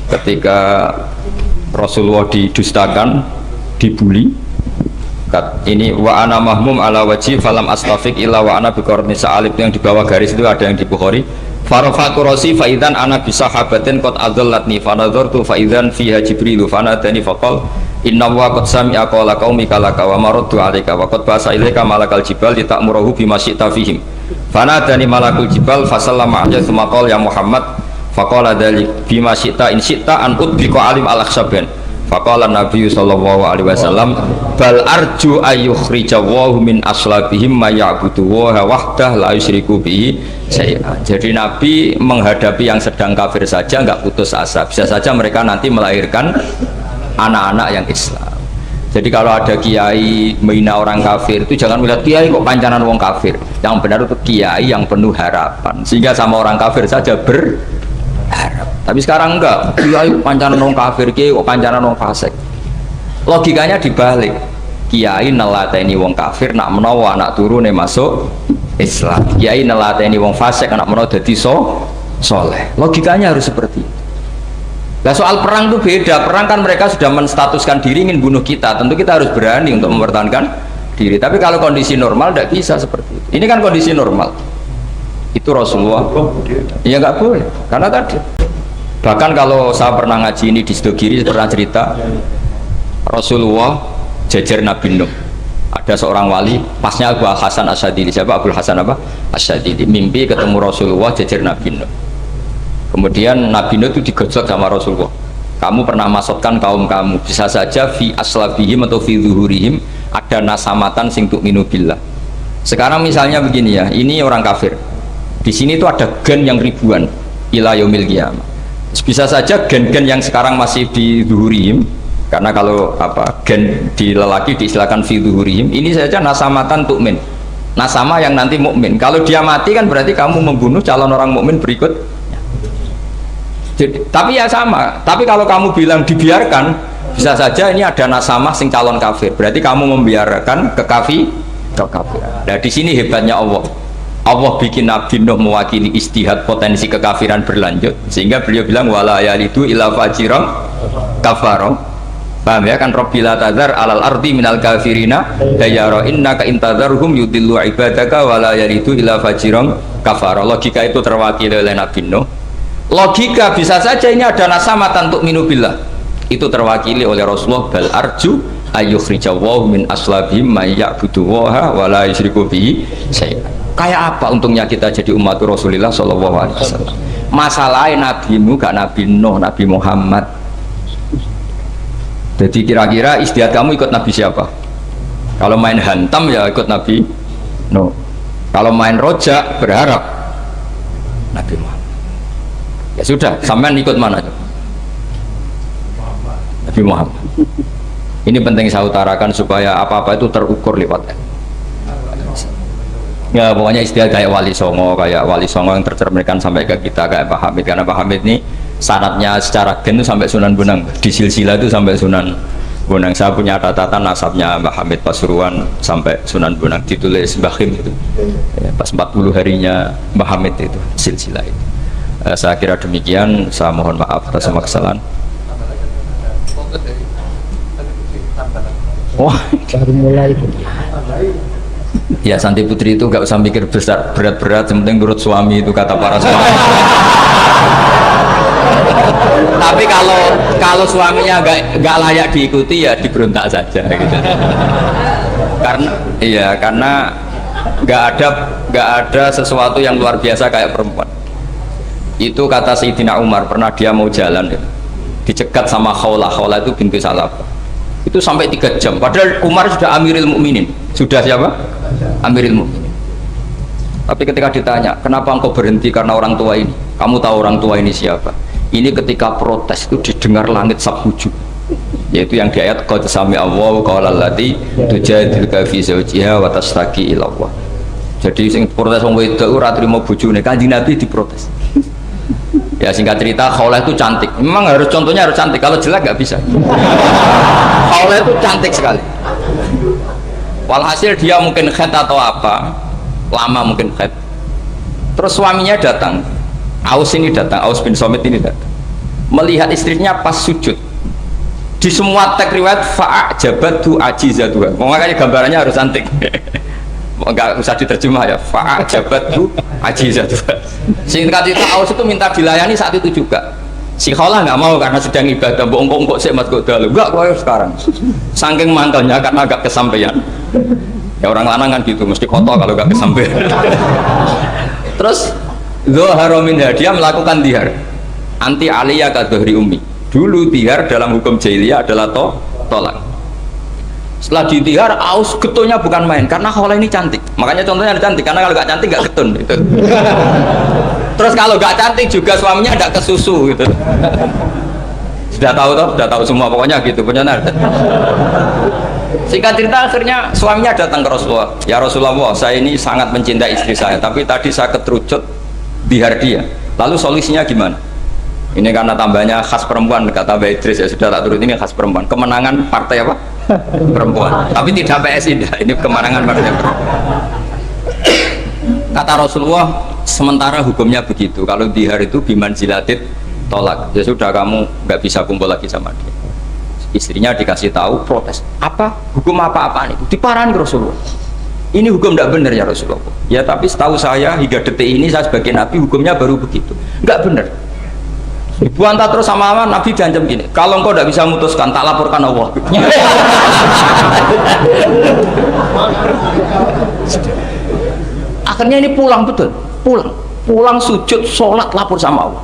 ketika Rasulullah didustakan, dibully, ini wa ana mahmum ala wajhi falam astafiq illa wa ana biqarni sa'alib, yang di bawah garis itu ada yang di Bukhari. Farafatu rosi faidan ana bisahabatin qad adallatni fanadhartu faidan fiha jibrilu fanadani faqal inna wa qad sami'a qala qaumika laka wa maraddu 'alaika wa qad basa ilaika malakal jibal litamurahu bima syi'ta fihim fanadani malakul jibal fasallama 'alaihi tsumma qala ya Muhammad faqala dzalik bima syi'ta in syi'ta an udbika alim al-akhsaban Faqala Nabi sallallahu alaihi wasallam bal arju ayyukhrijawahu min aslabihim may ya'budu wa wahdah la yusyriku bihi syai'an. Jadi Nabi menghadapi yang sedang kafir saja enggak putus asa. Bisa saja mereka nanti melahirkan anak-anak yang Islam. Jadi kalau ada kiai menghina orang kafir itu jangan melihat kiai kok pancanan wong kafir. Yang benar itu kiai yang penuh harapan. Sehingga sama orang kafir saja berharap. Tapi sekarang enggak, kiai pancanan wong kafir, kiai kok pancanan wong fasik. Logikanya dibalik. Kiai nelateni wong kafir nak menawa anak turune masuk Islam. Kiai nelateni wong fasik anak menawa dadi soleh. Logikanya harus seperti itu. Nah soal perang itu beda. Perang kan mereka sudah menstatuskan diri ingin bunuh kita. Tentu kita harus berani untuk mempertahankan diri. Tapi kalau kondisi normal tidak bisa seperti itu. Ini kan kondisi normal. Itu Rasulullah. Ya nggak boleh. Karena tadi. Bahkan kalau saya pernah ngaji ini di Sidogiri pernah cerita Rasulullah jajar Nabi Nuh. Ada seorang wali, pasnya Abu Hasan Asyadili. Siapa Abu Hasan apa? Asyadili. Mimpi ketemu Rasulullah jajar Nabi Nuh. Kemudian Nabi Nuh itu digojok sama Rasulullah. Kamu pernah masukkan kaum kamu, bisa saja fi aslabihim atau fi zuhurihim ada nasamatan sing tu'minu billah. Sekarang misalnya begini ya, ini orang kafir. Di sini itu ada gen yang ribuan ila yaumil qiyamah. Bisa saja gen-gen yang sekarang masih di zuhurihim, karena kalau apa gen di lelaki diistilahkan fi zuhurihim, ini saja nasamatan tu'min. Nasama yang nanti mukmin. Kalau dia mati kan berarti kamu membunuh calon orang mukmin berikut. Jadi, tapi ya sama. Tapi kalau kamu bilang dibiarkan, bisa saja ini ada nasama sing calon kafir. Berarti kamu membiarkan kekafiran. Nah di sini hebatnya Allah. Allah bikin Nabi Nuh mewakili istihad potensi kekafiran berlanjut, sehingga beliau bilang wala yalidu ila fajiran kafaron. Paham ya kan? Rabbila tadzar alal ardi minal kafirina dayara innaka intadzarhum yudillu ibadaka wala yalidu ila fajiran kafaron. Logika itu terwakili oleh Nabi Nuh. Logika bisa saja ini ada nasamatan untuk minubillah, itu terwakili oleh Rasulullah bal arju ayyukhrijawahu min aslabihim may ya'budu wa la yusyriku bihi syai'an. Kayak apa untungnya kita jadi umat Rasulullah sallallahu alaihi wasallam? Masalahnya nabimu gak Nabi Nuh, Nabi Muhammad. Jadi kira-kira istiadat kamu ikut Nabi siapa? Kalau main hantam ya ikut Nabi Nuh. Kalau main rojak berharap Nabi Muhammad. Ya sudah, sampean ikut mana? Nabi Muhammad. Ini penting saya utarakan supaya apa-apa itu terukur lewat. Ya pokoknya istilah kayak Wali Songo yang tercerminkan sampai ke kita kayak Pak Hamid, karena Pak Hamid ini sanadnya secara gen itu sampai Sunan Bonang, di silsilah itu sampai Sunan Bonang. Saya punya catatan nasabnya Mbah Hamid Pasuruan sampai Sunan Bonang, ditulis Mbah Him itu ya, pas 40 harinya Mbah Hamid itu silsilah itu. Saya kira demikian, saya mohon maaf atas semua kesalahan. Oh, baru mulai. Ya Santi Putri itu nggak usah mikir besar berat-berat, yang penting nurut suami, itu kata para suami. Tapi kalau suaminya nggak layak diikuti ya diberontak saja gitu. Karena nggak ada sesuatu yang luar biasa kayak perempuan. Itu kata Sayyidina Umar, pernah dia mau jalan ya, dicegat sama Khawlah itu bintu Salabah, itu sampai 3 jam, padahal Umar sudah Amiril Mukminin. Sudah siapa? Amiril Mukminin. Tapi ketika ditanya, kenapa engkau berhenti karena orang tua ini? Kamu tahu orang tua ini siapa? Ini ketika protes itu didengar langit sabhujud, yaitu yang di ayat qad sami Allahu qaulal lati tujadiluka fi zawjiha wa tashtaki ila Allah. Jadi sing protes wong wedok ora trimo bojone, Kanjeng Nabi diprotes. Ya singkat cerita, Khawlah itu cantik. Memang contohnya harus cantik. Kalau jelek nggak bisa. Khawlah itu cantik sekali. Walhasil dia mungkin khed atau apa, lama mungkin khed. Terus suaminya datang, Aus bin Somit ini datang, melihat istrinya pas sujud. Di semua teks riwayat fa'ajabatu ajizatuha. Makanya gambarannya harus cantik. Enggak usah diterjemah ya, fa'ajabatu ajizatuha. Singkat cerita, Aus itu minta dilayani saat itu juga. Si Khawlah nggak mau karena sedang ibadah. Mbok sik mas kok dalu. Enggak, kowe sekarang. Saking mantelnya karena agak kesampaian. Ya orang lanang kan gitu, mesti kotor kalau nggak kesampaian. Terus Zuhara minha, dia melakukan dihar anti aliyah ka dhuhri ummi. Dulu dihar dalam hukum jahiliyah adalah tolak. Setelah ditihar, aus getulnya bukan main karena khola ini cantik. Makanya contohnya ada cantik, karena kalau nggak cantik nggak getun gitu. Terus kalau nggak cantik juga suaminya ada kesusu gitu. Sudah tahu toh, sudah tahu semua pokoknya gitu punya ada. Singkat cerita akhirnya suaminya datang ke Rasulullah. Ya Rasulullah, saya ini sangat mencintai istri saya, tapi tadi saya keterucut dihar dia. Lalu solusinya gimana? Ini karena tambahnya khas perempuan, kata Mbak Idris, ya sudah tak turut, ini khas perempuan. Kemenangan partai apa? Perempuan. Tapi tidak PSI, ini kemenangan partai perempuan. Kata Rasulullah, sementara hukumnya begitu. Kalau dihar itu biman jilatid tolak. Ya sudah, kamu nggak bisa kumpul lagi sama dia. Istrinya dikasih tahu, protes. Apa? Hukum apa-apaan itu? Diparani Rasulullah. Ini hukum tidak benar ya Rasulullah. Ya tapi setahu saya hingga detik ini saya sebagai Nabi hukumnya baru begitu. Nggak benar. Dibantah terus sama Nabi diancam gini, kalau engkau tidak bisa memutuskan, tak laporkan Allah. Akhirnya ini pulang betul, pulang sujud, sholat, lapor sama Allah.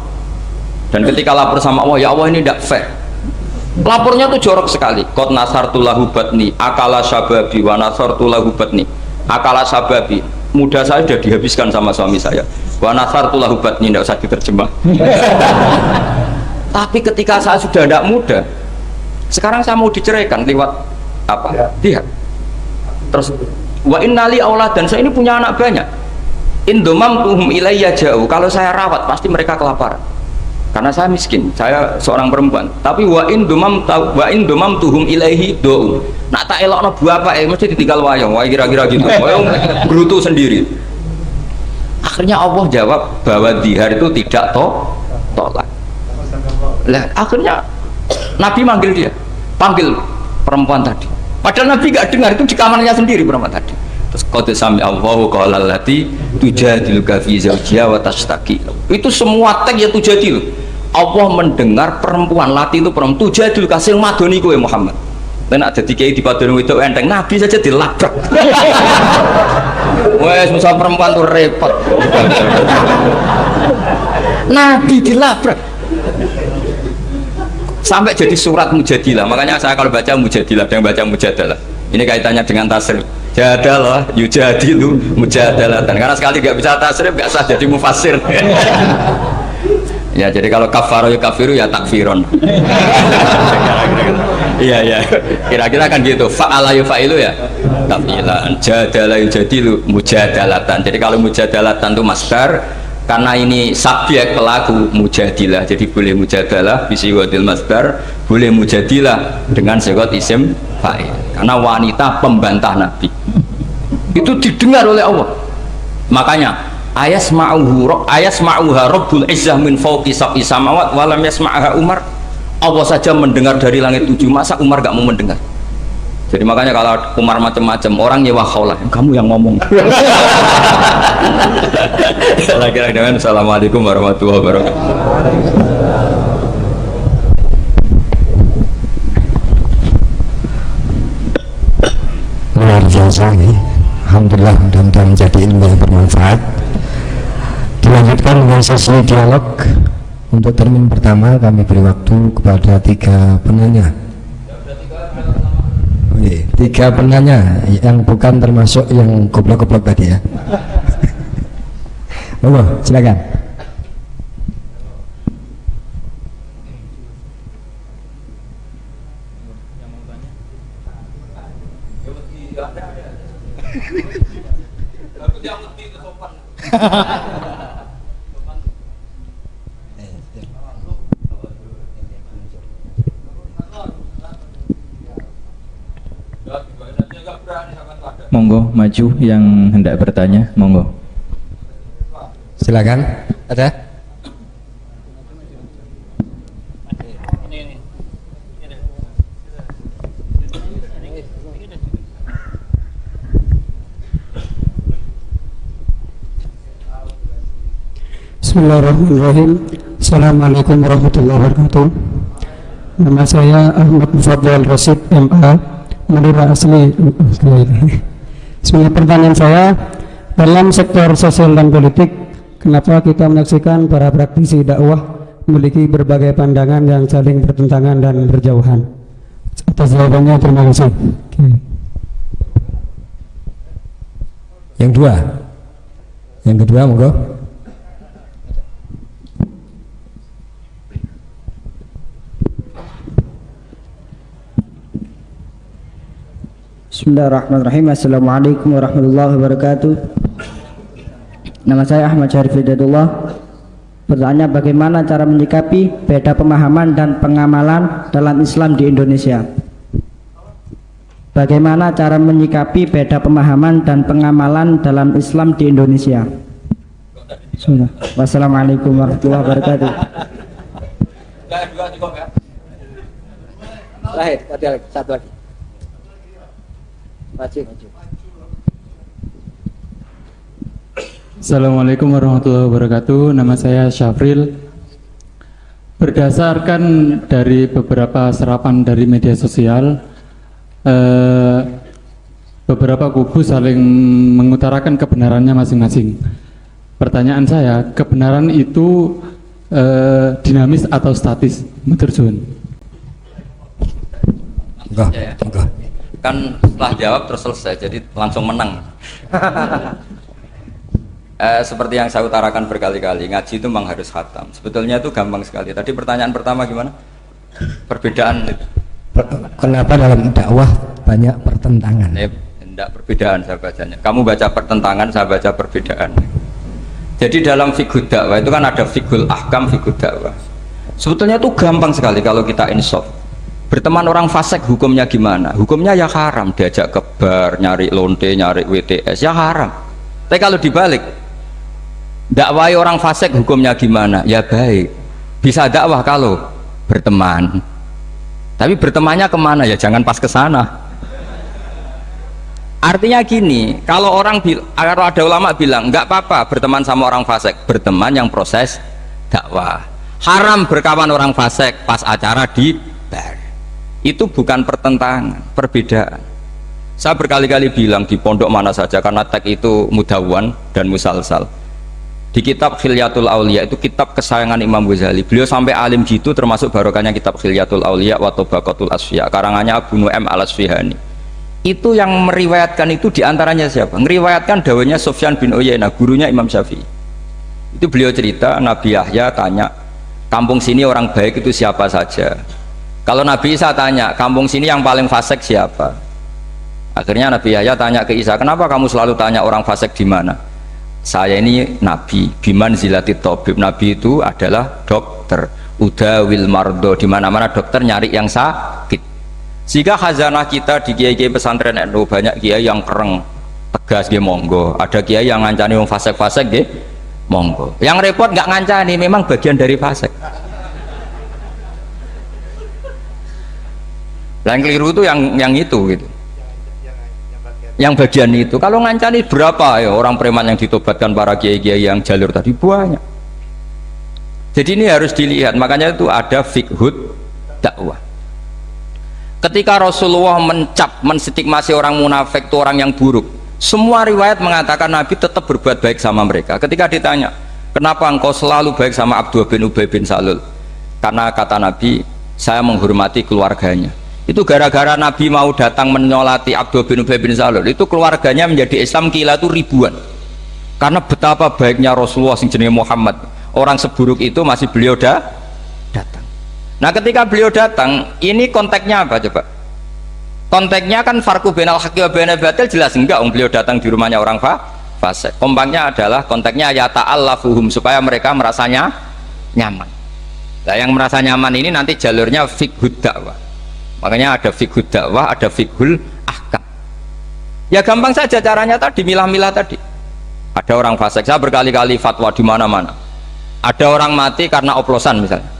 Dan ketika lapor sama Allah, ya Allah ini tidak fair. Lapornya tuh jorok sekali. Qad nasartu lahu batni, akala syababi wa nasartu lahu batni. Akala syababi, muda saya sudah dihabiskan sama suami saya. Wa nasartu lahu batni, tidak usah diterjemah. Tapi ketika saya sudah tidak muda, sekarang saya mau diceraikan lewat apa? Dia. Terus wa innali aulad, dan saya ini punya anak banyak. Indomamtuhum ilayya jauh. Kalau saya rawat pasti mereka kelaparan. Karena saya miskin, saya seorang perempuan. Tapi wa indomamtuhum ilaihi do. Nak tak elokno bapak mesti ditinggal wayang. Wah kira-kira gitu. Wayang gerutu sendiri. Akhirnya Allah jawab bahwa dihar itu tidak tolak. Lah akhirnya Nabi manggil dia, panggil perempuan tadi. Padahal Nabi gak dengar, itu di kamarnya sendiri perempuan tadi. Terus qad sami Allahu qala allati tujadiluka fi zawjiha wa tashtaki. Itu semua teks ya tujadil. Allah mendengar perempuan, lati itu perempuan tujadil kasih madoni kowe Muhammad. Nek dadi kiai dipadoni wedok enteng, Nabi saja dilabrak. Wes musuh perempuan tuh repot. Nabi dilabrak. Sampai jadi surat Mujadilah. Makanya saya kalau baca Mujadilah dan baca Mujadalah, ini kaitannya dengan tasrif. Jadalah yujadilu mujadalatan. Karena sekali nggak bisa tasrif nggak sah jadi mufassir. Ya jadi kalau kafaro ya kafiru ya takfiron. Iya kira-kira kan gitu. Fa'ala yufa'ilu ya takfilan. Jadalah yujadilu mujadalatan. Jadi kalau mujadalatan itu masdar, karena ini subjek pelaku mujadilah, jadi boleh mujadalah bisiwatil masdar, boleh mujadilah dengan sigot isim fa'il. Karena wanita pembantah Nabi itu didengar oleh Allah. Makanya ayasma'uha rabbul izzah min fawqi sab'i samawat walam yasma'aha Umar. Allah saja mendengar dari langit 7, masa Umar gak mau mendengar? Jadi makanya kalau Umar macam-macam, orang nyewa khaulah, kamu yang ngomong. Kira-kira dengan Assalamualaikum warahmatullahi wabarakatuh. Luar biasa nih. Alhamdulillah, mudah-mudahan menjadi ilmu yang bermanfaat. Dilanjutkan dengan sesi dialog. Untuk termin pertama kami beri waktu kepada 3 penanya. 3 penanya yang bukan termasuk yang goblok-goblok tadi ya. Silakan. Monggo maju yang hendak bertanya, monggo. Silakan. Ada? Bismillahirrahmanirrahim. Assalamualaikum warahmatullahi wabarakatuh. Nama saya Ahmad Mufaddal Rasid MA, Madura asli. Sebenarnya pertanyaan saya, dalam sektor sosial dan politik, kenapa kita menyaksikan para praktisi dakwah memiliki berbagai pandangan yang saling bertentangan dan berjauhan. Atas jawabannya terima kasih. Oke. Yang kedua monggo. Bismillahirrahmanirrahim. Assalamualaikum warahmatullahi wabarakatuh. Nama saya Ahmad Syarif Hidayatullah. Pertanyaan, bagaimana cara menyikapi beda pemahaman dan pengamalan dalam Islam di Indonesia? Bagaimana cara menyikapi beda pemahaman dan pengamalan dalam Islam di Indonesia? Sudah. Wassalamualaikum warahmatullahi wabarakatuh. Terakhir, satu lagi. Maju. Assalamualaikum warahmatullahi wabarakatuh. Nama saya Syafril. Berdasarkan dari beberapa serapan dari media sosial, beberapa kubu saling mengutarakan kebenarannya masing-masing. Pertanyaan saya, kebenaran itu dinamis atau statis? Menurut Monggo. Kan setelah jawab terus selesai, jadi langsung menang. Seperti yang saya utarakan berkali-kali, ngaji itu memang harus khatam. Sebetulnya itu gampang sekali. Tadi pertanyaan pertama gimana? Perbedaan itu. Kenapa dalam dakwah banyak pertentangan? Tidak perbedaan saya bacanya. Kamu baca pertentangan, saya baca perbedaan. Jadi dalam fiqh dakwah itu kan ada fiqhul ahkam, fiqh dakwah. Sebetulnya itu gampang sekali kalau kita insaf. Berteman orang fasik hukumnya gimana? Hukumnya ya haram, diajak ke bar, nyari lonte, nyari WTS, ya haram. Tapi kalau dibalik, dakwai orang fasik hukumnya gimana? Ya baik. Bisa dakwah kalau berteman. Tapi bertemannya kemana? Ya jangan pas ke sana. Artinya gini, kalau ada ulama bilang nggak apa-apa berteman sama orang fasik, berteman yang proses dakwah. Haram berkawan orang fasik pas acara di bar. Itu bukan pertentangan, perbedaan. Saya berkali-kali bilang di pondok mana saja, karena teks itu mudawwan dan musalsal. Di kitab Khilyatul Auliya, itu kitab kesayangan Imam Ghazali. Beliau sampai alim gitu, termasuk barokahnya kitab Khilyatul Auliya wa Tabaqatul Asfiya, karangannya Abu Nu'aim al-Asfihani. Itu yang meriwayatkan itu diantaranya siapa? Meriwayatkan dawanya Sufyan bin Uyainah, gurunya Imam Syafi'i. Itu beliau cerita, Nabi Yahya tanya, kampung sini orang baik itu siapa saja? Kalau Nabi Isa tanya, kampung sini yang paling fasik siapa? Akhirnya Nabi Yahya tanya ke Isa, kenapa kamu selalu tanya orang fasik di mana? Saya ini Nabi, biman zilatit tabib. Nabi itu adalah dokter, udawil mardo, di mana-mana dokter nyari yang sakit. Sehingga khazanah kita di kiai-kiai pesantren NU banyak kiai yang kereng, tegas ge monggo. Ada kiai yang ngancani wong fasik-fasik ge monggo. Yang repot nggak ngancani, memang bagian dari fasik. Yang keliru itu yang itu gitu. Yang bagian itu. Kalau ngancani berapa ya orang preman yang ditobatkan para kiai-kiai yang jalur tadi banyak. Jadi ini harus dilihat. Makanya itu ada fiqhud dakwah. Ketika Rasulullah menstigmasi orang munafik itu orang yang buruk, semua riwayat mengatakan Nabi tetap berbuat baik sama mereka. Ketika ditanya, kenapa engkau selalu baik sama Abdullah bin Ubay bin Salul? Karena kata Nabi, saya menghormati keluarganya. Itu gara-gara Nabi mau datang menyolati Abdullah bin Ubay bin Salul, itu keluarganya menjadi Islam kila itu ribuan. Karena betapa baiknya Rasulullah sing jenenge Muhammad, orang seburuk itu masih beliau datang. Nah ketika beliau datang, ini konteksnya apa coba? Konteksnya kan farqu bainal haqqi wa bainal batil, jelas enggak beliau datang di rumahnya orang fasik. Kompaknya adalah konteksnya ya ta'allafuhum, supaya mereka merasanya nyaman. Nah yang merasa nyaman ini nanti jalurnya fiqhud dakwah. Makanya ada fiqhud dakwah, ada fiqhul ahkam. Ya gampang saja caranya tadi, milah-milah tadi. Ada orang fasik, saya berkali-kali fatwa di mana-mana. Ada orang mati karena oplosan misalnya.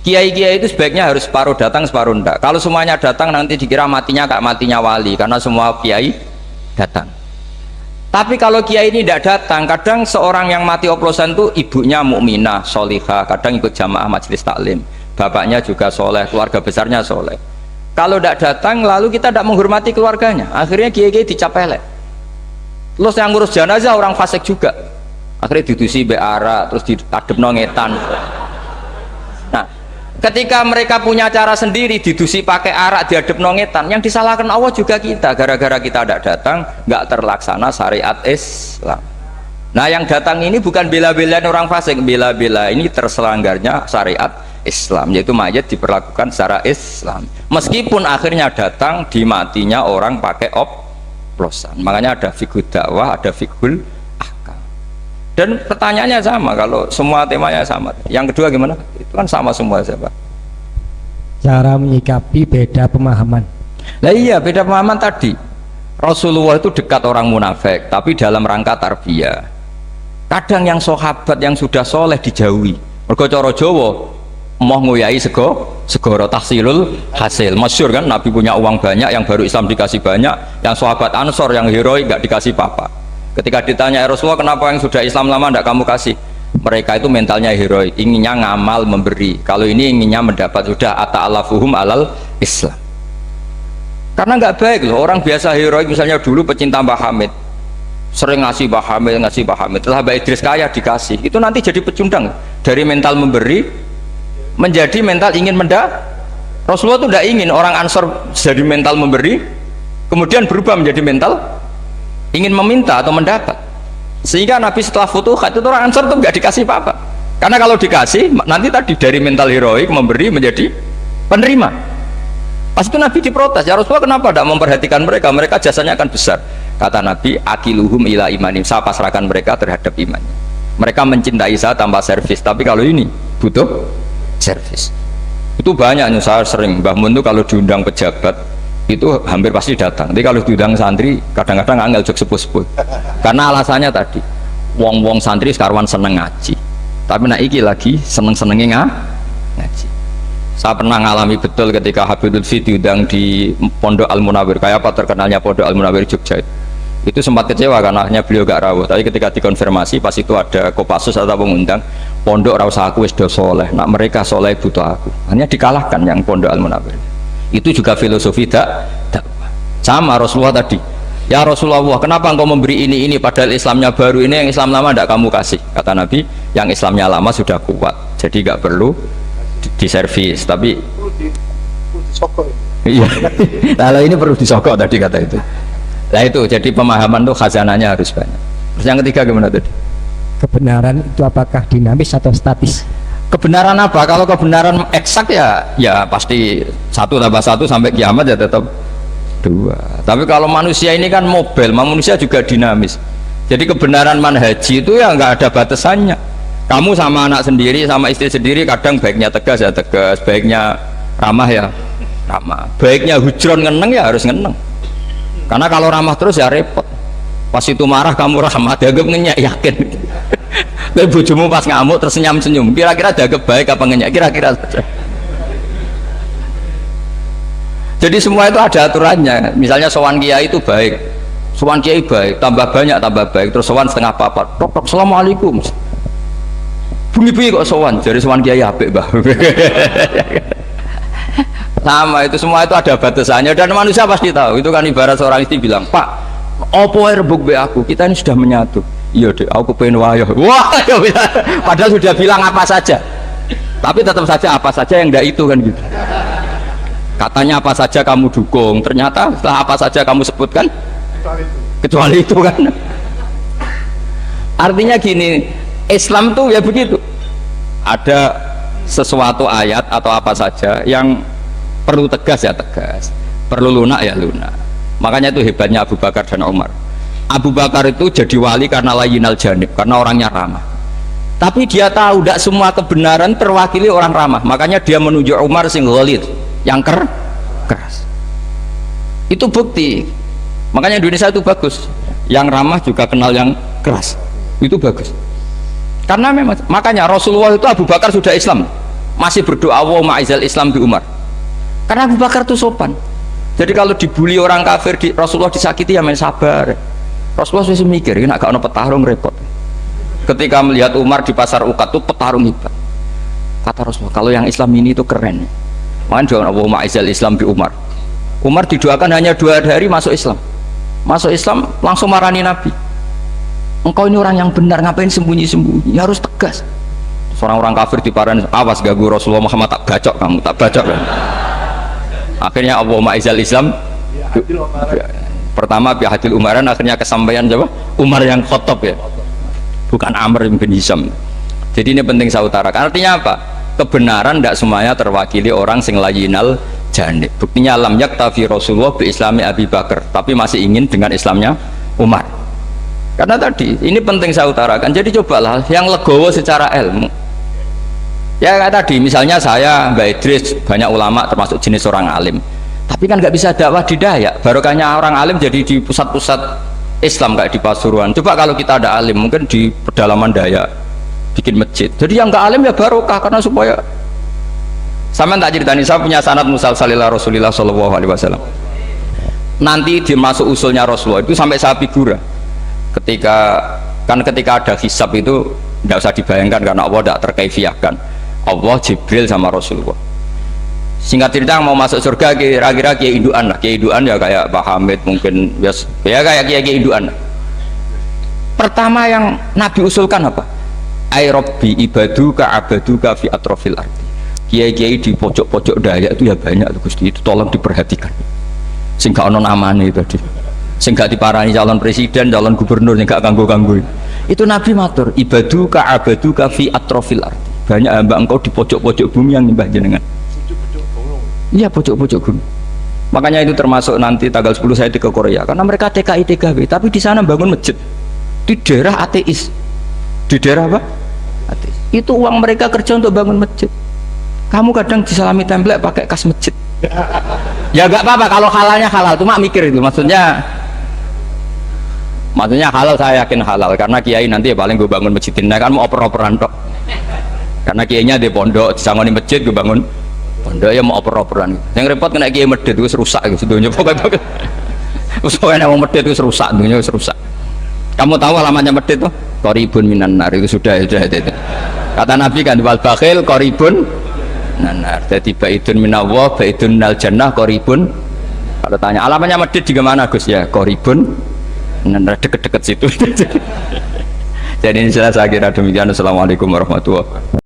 Kiai-kiai itu sebaiknya harus separuh datang, separuh enggak. Kalau semuanya datang nanti dikira matinya kayak matinya wali, karena semua kiai datang. Tapi kalau kiai ini tidak datang, kadang seorang yang mati oplosan itu ibunya mukminah, solihah, kadang ikut jamaah majelis taklim. Bapaknya juga soleh, keluarga besarnya soleh. Kalau tidak datang, lalu kita tidak menghormati keluarganya. Akhirnya kiai-kiai dicap elek. Terus yang ngurus jenazah orang fasik juga. Akhirnya didusi beara, terus diadep nongetan. Ketika mereka punya cara sendiri, didusi pakai arak, diadep nongetan, yang disalahkan Allah juga kita, gara-gara kita tidak datang, nggak terlaksana syariat Islam. Nah yang datang ini bukan bela-belain orang fasik, bela-bela ini terselanggarnya syariat Islam, yaitu mayat diperlakukan secara Islam, meskipun akhirnya datang di matinya orang pakai oplosan. Makanya ada fiqhul dakwah, ada fiqhul ahkam. Dan pertanyaannya sama, kalau semua temanya sama. Yang kedua gimana? Itu kan sama semua, siapa? Cara menyikapi beda pemahaman. Lah iya, beda pemahaman tadi. Rasulullah itu dekat orang munafik, tapi dalam rangka tarbiyah. Kadang yang sahabat yang sudah soleh dijauhi. Mergo cara Jawa mau nguyai segoro tahsilul hasil. Masyhur kan, Nabi punya uang banyak, yang baru Islam dikasih banyak, yang sahabat Ansor yang heroik nggak dikasih apa-apa. Ketika ditanya, ya Rasulullah, kenapa yang sudah Islam lama tidak kamu kasih? Mereka itu mentalnya heroik, inginnya ngamal memberi. Kalau ini inginnya mendapat, sudah ata'alafuhum alal Islam. Karena nggak baik loh, orang biasa heroik, misalnya dulu pecinta Mbah Hamid, sering ngasih Mbah Hamid, setelah Mbah Idris kaya dikasih, itu nanti jadi pecundang. Dari mental memberi menjadi mental ingin Rasulullah itu tidak ingin orang Ansor jadi mental memberi, kemudian berubah menjadi mental ingin meminta atau mendapat. Sehingga Nabi setelah futuhat itu orang Ansor itu nggak dikasih apa-apa, karena kalau dikasih nanti tadi dari mental heroik memberi menjadi penerima. Pas itu Nabi diprotes, ya Rasulullah kenapa tidak memperhatikan mereka, mereka jasanya akan besar. Kata Nabi, akiluhum ila imanim, saya pasrahkan mereka terhadap imannya. Mereka mencintai saya tanpa servis, tapi kalau ini butuh servis. Itu banyak, saya sering, Mbah Mun itu kalau diundang pejabat itu hampir pasti datang. Tapi kalau diundang santri kadang-kadang angel jok sepuh-sepuh, karena alasannya tadi wong-wong santri sekarang seneng ngaji, tapi nak iki lagi seneng-senengnya ngaji. Saya pernah ngalami betul ketika Habib Lutfi diundang di Pondok Al Munawir. Kayak apa terkenalnya Pondok Al Munawir Jogja itu sempat kecewa karena akhirnya beliau gak rawuh. Tapi ketika dikonfirmasi pas itu ada Kopassus atau pengundang, pondok rasa aku wis do soleh, nak mereka soleh butuh aku, hanya dikalahkan yang Pondok Al Munawir. Itu juga filosofi dakwah. Sama Rasulullah tadi, ya Rasulullah kenapa engkau memberi ini padahal Islamnya baru, ini yang Islam lama tidak kamu kasih. Kata Nabi, yang Islamnya lama sudah kuat, jadi gak perlu diservis, tapi disokok. Iya, kalau ini perlu disokok tadi kata itu. Nah itu, jadi pemahaman tuh khazanahnya harus banyak. Terus yang ketiga gimana tadi? Kebenaran itu apakah dinamis atau statis? Kebenaran apa? Kalau kebenaran eksak ya pasti 1 tambah 1 sampai kiamat ya tetap 2. Tapi kalau manusia ini kan mobil, manusia juga dinamis. Jadi kebenaran manhaji itu ya nggak ada batasannya. Kamu sama anak sendiri, sama istri sendiri, kadang baiknya tegas ya tegas, baiknya ramah ya ramah, baiknya hujron ngeneng ya harus ngeneng. Karena kalau ramah terus ya repot. Pas itu marah kamu ramah, dianggap ngenyak, yakin. Tapi bojomu pas ngamuk terus senyum-senyum, kira-kira dianggap baik apa ngenyak? Kira-kira saja. Jadi semua itu ada aturannya. Misalnya sowan kiai itu baik, sowan kiai baik, tambah banyak tambah baik, terus sowan setengah papat, tok assalamualaikum. Bumi-bumi kok sowan, jadi sowan kiai apik, Mbah. Sama itu, semua itu ada batasannya dan manusia pasti tahu. Itu kan ibarat seorang istri bilang, Pak, opo rebuk be aku, kita ini sudah menyatu. Iya deh, aku pengen wayo. Wah, padahal sudah bilang apa saja, tapi tetap saja apa saja yang enggak itu kan gitu. Katanya apa saja kamu dukung, ternyata setelah apa saja kamu sebutkan kecuali itu kan. Artinya gini, Islam tuh ya begitu, ada sesuatu ayat atau apa saja yang perlu tegas ya tegas, perlu lunak ya lunak. Makanya itu hebatnya Abu Bakar dan Umar. Abu Bakar itu jadi wali karena layinal janib, karena orangnya ramah. Tapi dia tahu tidak semua kebenaran terwakili orang ramah, makanya dia menunjuk Umar sing ghalid, yang keras. Itu bukti. Makanya Indonesia itu bagus, yang ramah juga kenal yang keras, itu bagus. Karena memang, makanya Rasulullah itu Abu Bakar sudah Islam masih berdoa wa ma'izal Islam bi Umar, karena Abu Bakar itu sopan. Jadi kalau dibully orang kafir, Rasulullah disakiti ya main sabar. Rasulullah sudah mikir, ini agak ada petarung repot. Ketika melihat Umar di pasar Uqad itu petarung hebat, kata Rasulullah, kalau yang Islam ini itu keren. Makanya doa wa ma'izal Islam bi Umar. Umar didoakan hanya 2 hari masuk Islam. Masuk Islam langsung marani Nabi, engkau ini orang yang benar, ngapain sembunyi-sembunyi, harus tegas. Seorang orang kafir di paran, awas gagu Rasulullah Muhammad tak bacok kamu, tak bacok kan. Akhirnya Allahumma izal Islam. Pertama bihadil umaran, akhirnya kesampaian siapa? Umar yang khotob ya, bukan Amr bin Hisham. Jadi ini penting saya utarakan. Artinya apa? Kebenaran tidak semuanya terwakili orang sing layinal janib. Buktinya lam yaktafi Rasulullah bi islami Abi Bakar, tapi masih ingin dengan Islamnya Umar. Karena tadi ini penting saya utarakan. Jadi cobalah yang legowo secara ilmu. Ya kayak tadi misalnya saya Mbak Idris, banyak ulama termasuk jenis orang alim, tapi kan nggak bisa dakwah di Dayak. Barokahnya orang alim jadi di pusat-pusat Islam kayak di Pasuruan. Coba kalau kita ada alim mungkin di pedalaman Dayak bikin masjid. Jadi yang nggak alim ya barokah, karena supaya sama tak ceritani, saya punya sanad musalsalillah Rasulillah Shallallahu Alaihi Wasallam. Nanti dimasuk usulnya Rasulullah itu sampai saya figura. Ketika ada hisab itu tidak usah dibayangkan karena Allah tidak terkaifiahkan. Allah, Jibril sama Rasulullah. Singkat cerita mau masuk surga kira-kira kiai induan lah. Kiai induan ya kayak Pak Hamid mungkin ya kayak kiai induan. Pertama yang Nabi usulkan apa? Ai Rabbi ibaduka abaduka fi atrofil ardi. Kiai-kiai di pojok-pojok Dayak itu ya banyak tuh Gusti, itu tolong diperhatikan. Sing gak ono namane tadi. Sing gak diparani calon presiden, calon gubernur, sing gak ganggu-ganggu. Itu Nabi matur, ibaduka abaduka fi atrofil ardi. Banyak hamba engkau di pojok-pojok bumi yang nyembah jenengan. Iya, pojok-pojok bumi. Makanya itu termasuk nanti tanggal 10 saya ke Korea, karena mereka TKI TKW, tapi di sana bangun masjid di daerah ateis. Di daerah apa? Ateis. Itu uang mereka kerja untuk bangun masjid. Kamu kadang disalami template pakai kas masjid. Ya gak apa-apa kalau halalnya halal, cuma mikir itu maksudnya halal, saya yakin halal karena kiai nanti ya paling gue bangun masjid ini kan mau oper-operan tok. Karena kiainya di pondok disangoni masjid, gue bangun pondok ya mau oper-operan. Yang repot kena kiai medit itu rusak gitu dunia pokoknya. Pokoknya mau medit itu rusak, dunia rusak. Kamu tahu alamatnya medit tuh? Qoribun minan nar, itu sudah itu. Kata Nabi kan wal bakhil qoribun nanar. Jadi baidun minallah, baidun minal jannah, qoribun. Kalau tanya alamatnya medit juga mana Gus? Ya qoribun nanar, deket-deket situ. Jadi ini saya kira demikian. Assalamualaikum warahmatullahi wabarakatuh.